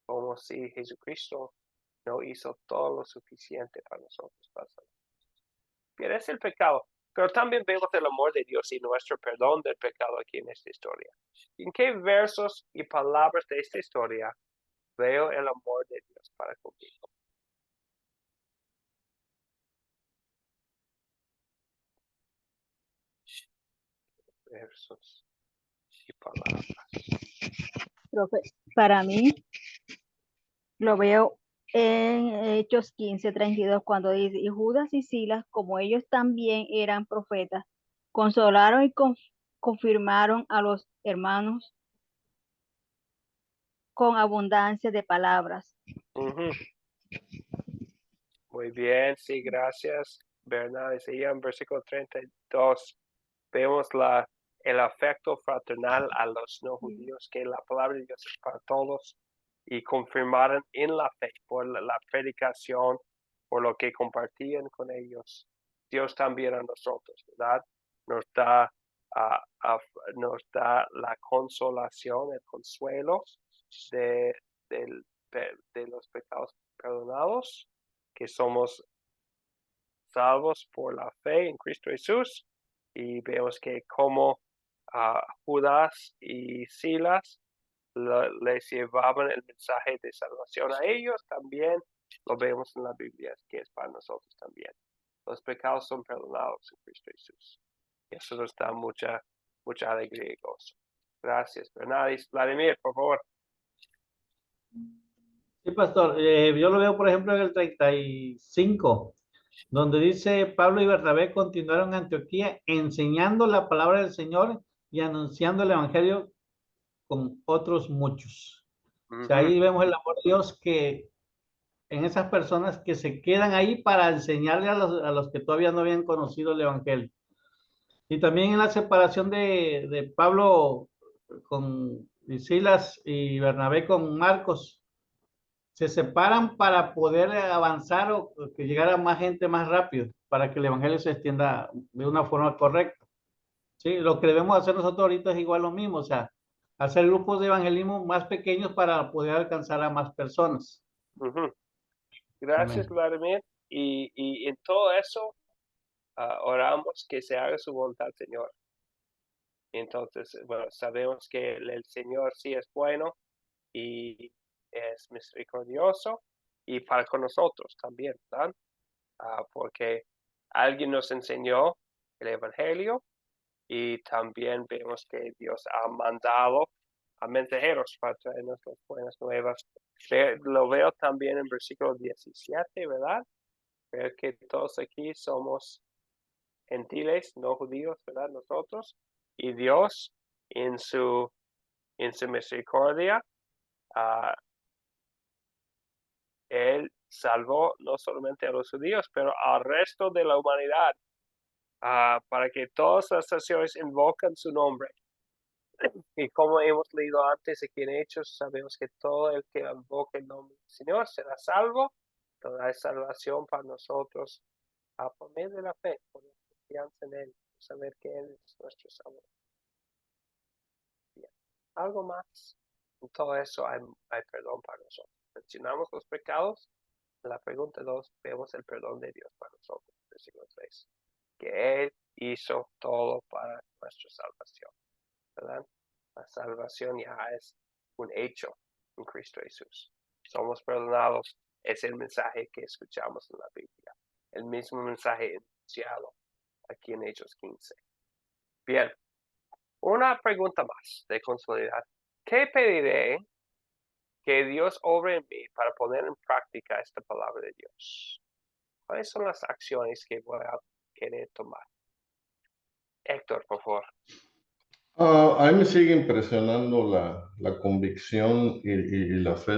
como si Jesucristo no hizo todo lo suficiente para nosotros. Bien, es el pecado, pero también vemos el amor de Dios y nuestro perdón del pecado aquí en esta historia. ¿En qué versos y palabras de esta historia veo el amor de Dios para conmigo? Versos y palabras. Profe, para mí lo veo en Hechos 15:32, cuando dice, y Judas y Silas, como ellos también eran profetas, consolaron y confirmaron a los hermanos con abundancia de palabras. Muy bien, sí, gracias, Bernal. Y en versículo 32 vemos el afecto fraternal a los no judíos, que la palabra de Dios es para todos, y confirmaron en la fe por la predicación, por lo que compartían con ellos. Dios también a nosotros, ¿verdad? Nos da la consolación, el consuelo de los pecados perdonados, que somos salvos por la fe en Cristo Jesús, y vemos que como Judas y Silas les llevaban el mensaje de salvación a ellos, también lo vemos en la Biblia, que es para nosotros también. Los pecados son perdonados en Cristo Jesús. Eso nos da mucha alegría y gozo. Gracias, Bernadis. Vladimir, por favor. Sí, pastor. Yo lo veo, por ejemplo, en el 35, donde dice, Pablo y Bernabé continuaron en Antioquía enseñando la palabra del Señor y anunciando el evangelio con otros muchos. O sea, ahí vemos el amor de Dios que en esas personas que se quedan ahí para enseñarle a los que todavía no habían conocido el evangelio. Y también en la separación de Pablo con Silas y Bernabé con Marcos, se separan para poder avanzar o que llegara más gente más rápido, para que el evangelio se extienda de una forma correcta. Sí, lo que debemos hacer nosotros ahorita es igual lo mismo, o sea, hacer grupos de evangelismo más pequeños para poder alcanzar a más personas. Gracias, Amén. Vladimir. Y en todo eso, oramos que se haga su voluntad, Señor. Entonces, bueno, sabemos que el Señor sí es bueno y es misericordioso, y para con nosotros también, ¿verdad? Porque alguien nos enseñó el Evangelio, y también vemos que Dios ha mandado a mensajeros para traernos las buenas nuevas. Lo veo también en versículo 17, ¿verdad? Veo que todos aquí somos gentiles, no judíos, ¿verdad? Nosotros. Y Dios en su misericordia, Él salvó no solamente a los judíos, pero al resto de la humanidad, para que todas las naciones invocan su nombre. Y como hemos leído antes aquí en Hechos, sabemos que todo el que invoque el nombre del Señor será salvo. Toda hay salvación para nosotros por medio de la fe, por la confianza en Él, saber que Él es nuestro Salvador. Bien. Algo más. En todo eso hay perdón para nosotros. Mencionamos los pecados. En la pregunta 2 vemos el perdón de Dios para nosotros. Versículo 3. Que Él hizo todo para nuestra salvación. ¿Verdad? La salvación ya es un hecho en Cristo Jesús. Somos perdonados. Es el mensaje que escuchamos en la Biblia. El mismo mensaje enunciado aquí en Hechos 15. Bien. Una pregunta más de consolidar. ¿Qué pediré que Dios obre en mí para poner en práctica esta palabra de Dios? ¿Cuáles son las acciones que voy a querer tomar? Héctor, por favor. A mí me sigue impresionando la convicción y la fe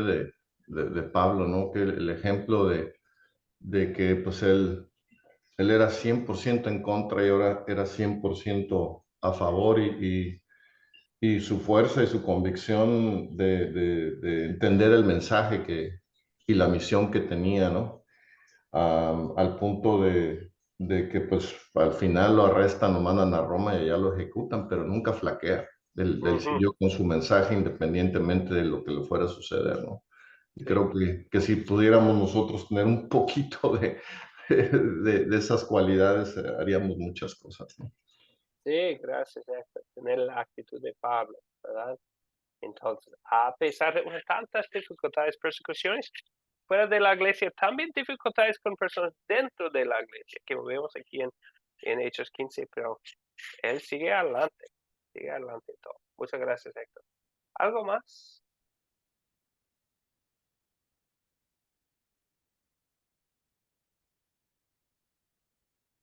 de Pablo, ¿no? Que el ejemplo de que pues él era 100% en contra y ahora era 100% a favor y su fuerza y su convicción de entender el mensaje y la misión que tenía, ¿no? Al punto de que pues al final lo arrestan, lo mandan a Roma y allá lo ejecutan, pero nunca flaquea. Él siguió con su mensaje independientemente de lo que le fuera a suceder, ¿no? Y creo que si pudiéramos nosotros tener un poquito de esas cualidades, haríamos muchas cosas, ¿no? Sí, gracias, Héctor. Tener la actitud de Pablo, ¿verdad? Entonces, a pesar de tantas dificultades, persecuciones, fuera de la iglesia, también dificultades con personas dentro de la iglesia, que vemos aquí en Hechos 15, pero él sigue adelante en todo. Muchas gracias, Héctor. ¿Algo más?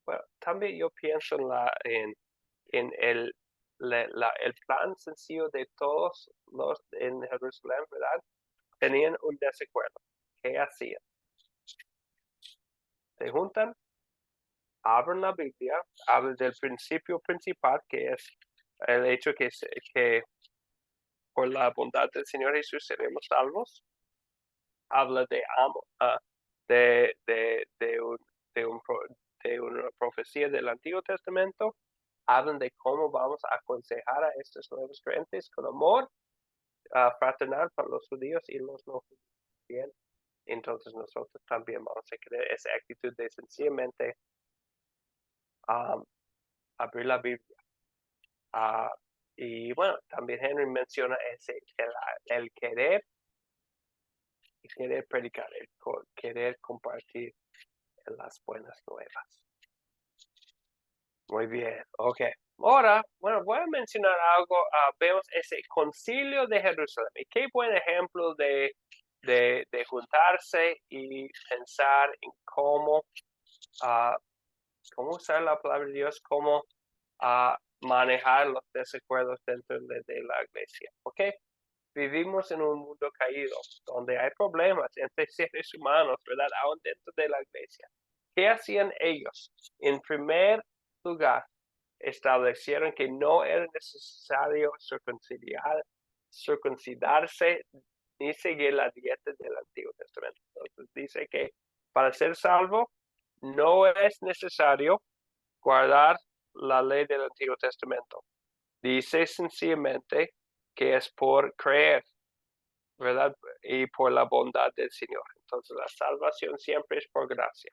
Bueno, también yo pienso en el plan sencillo de todos los en Jerusalén, ¿verdad? Tenían un desacuerdo. ¿Qué hacían? Se juntan, abren la Biblia, hablan del principio principal, que es el hecho que por la bondad del Señor Jesús seremos salvos. Habla de una profecía del Antiguo Testamento. Hablan de cómo vamos a aconsejar a estos nuevos creyentes con amor fraternal para los judíos y los no judíos. Bien. Entonces nosotros también vamos a tener esa actitud de sencillamente abrir la Biblia. Y bueno, también Henry menciona el querer predicar, el querer compartir las buenas nuevas. Muy bien, ok. Ahora, bueno, voy a mencionar algo. Vemos ese concilio de Jerusalén. Y qué buen ejemplo de juntarse y pensar en cómo usar la palabra de Dios, cómo manejar los desacuerdos dentro de la iglesia. ¿Ok? Vivimos en un mundo caído, donde hay problemas entre seres humanos, ¿verdad? Aún dentro de la iglesia. ¿Qué hacían ellos? En primer lugar, establecieron que no era necesario circuncidarse ni seguir la dieta del Antiguo Testamento. Entonces dice que para ser salvo no es necesario guardar la ley del Antiguo Testamento. Dice sencillamente que es por creer, ¿verdad? Y por la bondad del Señor. Entonces la salvación siempre es por gracia.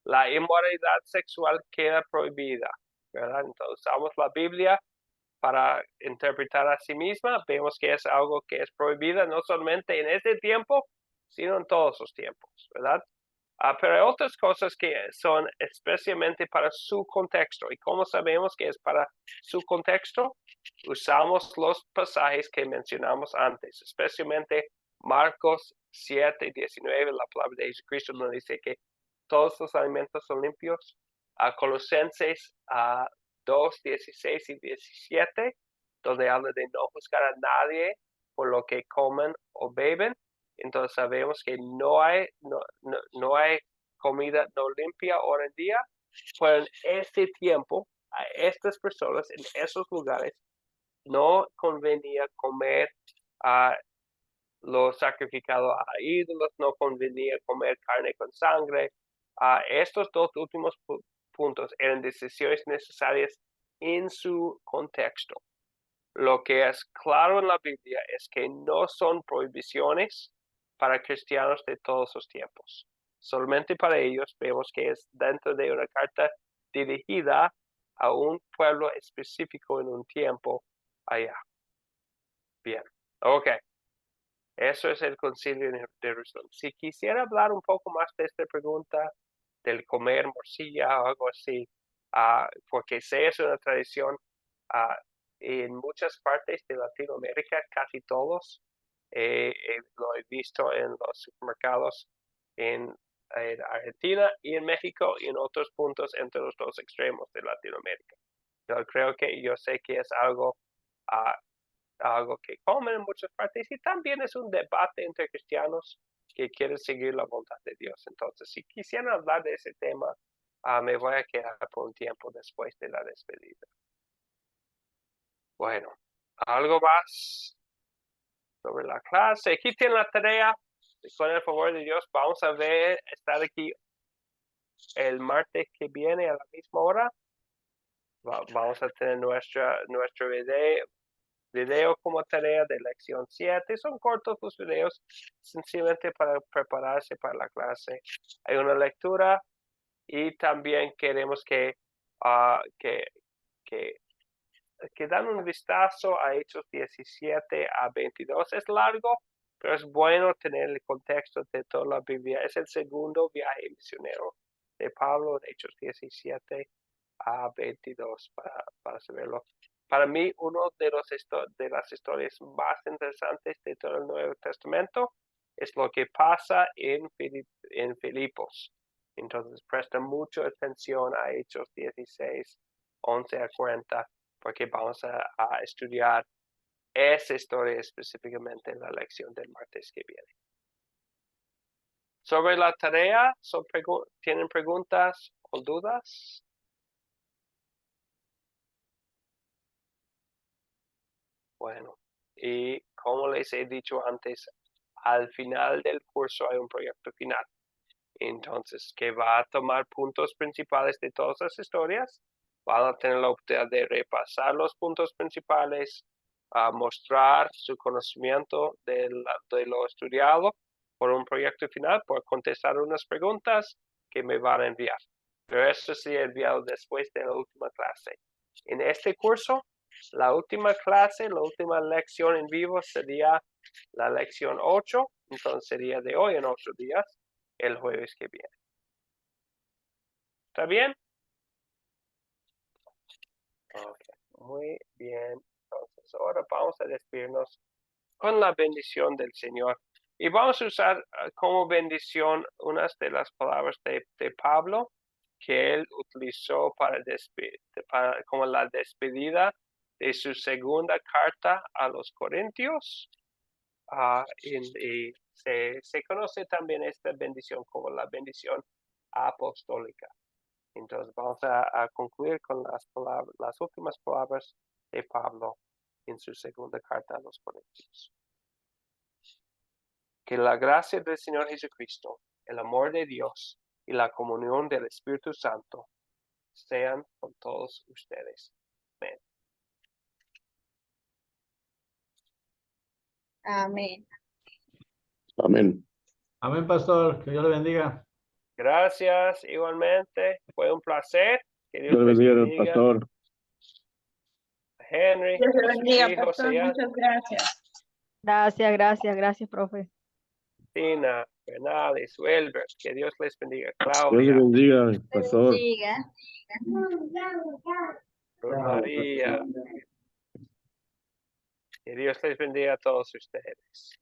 La inmoralidad sexual queda prohibida, ¿verdad? Entonces usamos la Biblia para interpretar a sí misma. Vemos que es algo que es prohibida no solamente en este tiempo, sino en todos los tiempos, ¿verdad? Pero hay otras cosas que son especialmente para su contexto. ¿Y cómo sabemos que es para su contexto? Usamos los pasajes que mencionamos antes, especialmente Marcos 7:19, la palabra de Jesucristo nos dice que todos los alimentos son limpios. A Colosenses 2:16 y 17, donde habla de no juzgar a nadie por lo que comen o beben. Entonces sabemos que no hay comida no limpia hoy en día, pero en este tiempo a estas personas en esos lugares no convenía comer lo sacrificado a ídolos, no convenía comer carne con sangre. Estos dos últimos puntos eran decisiones necesarias en su contexto. Lo que es claro en la Biblia es que no son prohibiciones para cristianos de todos los tiempos. Solamente para ellos vemos que es dentro de una carta dirigida a un pueblo específico en un tiempo allá. Bien, ok. Eso es el concilio de Jerusalén. Si quisiera hablar un poco más de esta pregunta del comer morcilla o algo así, porque sé es una tradición en muchas partes de Latinoamérica, casi todos, lo he visto en los supermercados en Argentina y en México y en otros puntos entre los dos extremos de Latinoamérica. Yo sé que es algo que comen en muchas partes y también es un debate entre cristianos que quieren seguir la voluntad de Dios. Entonces, si quisieran hablar de ese tema, me voy a quedar por un tiempo después de la despedida. Bueno, algo más sobre la clase. Aquí tienen la tarea. Con el favor de Dios, vamos a estar aquí el martes que viene a la misma hora. Vamos a tener nuestro video como tarea de lección 7. Son cortos los videos, sencillamente para prepararse para la clase. Hay una lectura y también queremos que dan un vistazo a Hechos 17-22. Es largo, pero es bueno tener el contexto de toda la Biblia. Es el segundo viaje misionero de Pablo, de Hechos 17-22, para saberlo. Para mí, uno de las historias más interesantes de todo el Nuevo Testamento es lo que pasa en Filipos. Entonces, presta mucha atención a Hechos 16:11-40, porque vamos a estudiar esa historia específicamente en la lección del martes que viene. Sobre la tarea, ¿tienen preguntas o dudas? Bueno, y como les he dicho antes, al final del curso hay un proyecto final. Entonces, que va a tomar puntos principales de todas las historias. Van a tener la oportunidad de repasar los puntos principales, a mostrar su conocimiento de lo estudiado por un proyecto final, por contestar unas preguntas que me van a enviar. Pero eso sería enviado después de la última clase. En este curso, la última clase, la última lección en vivo sería la lección 8, entonces sería de hoy en 8 días, el jueves que viene. ¿Está bien? Ok, muy bien. Entonces, ahora vamos a despedirnos con la bendición del Señor. Y vamos a usar como bendición unas de las palabras de Pablo que él utilizó como la despedida de su segunda carta a los Corintios. Y se conoce también esta bendición como la bendición apostólica. Entonces vamos a concluir con las últimas palabras de Pablo en su segunda carta a los Corintios. Que la gracia del Señor Jesucristo, el amor de Dios y la comunión del Espíritu Santo sean con todos ustedes. Amén. Amén. Amén. Amén, pastor. Que Dios le bendiga. Gracias, igualmente. Fue un placer. Que Dios Dios les bendiga, bendiga. pastor. Henry, Dios le a sus bendiga, hijos pastor. allá. Muchas gracias. Gracias, profe. Tina, Bernales, Wilbert, que Dios les bendiga. Dios Claudia, le bendiga, pastor. Ruth María, que Dios les bendiga a todos ustedes.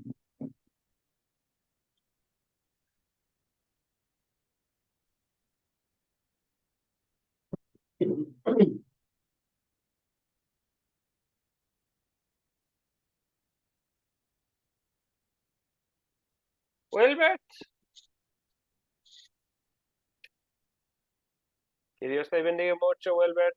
Wilbert, que Dios te bendiga mucho, Wilbert.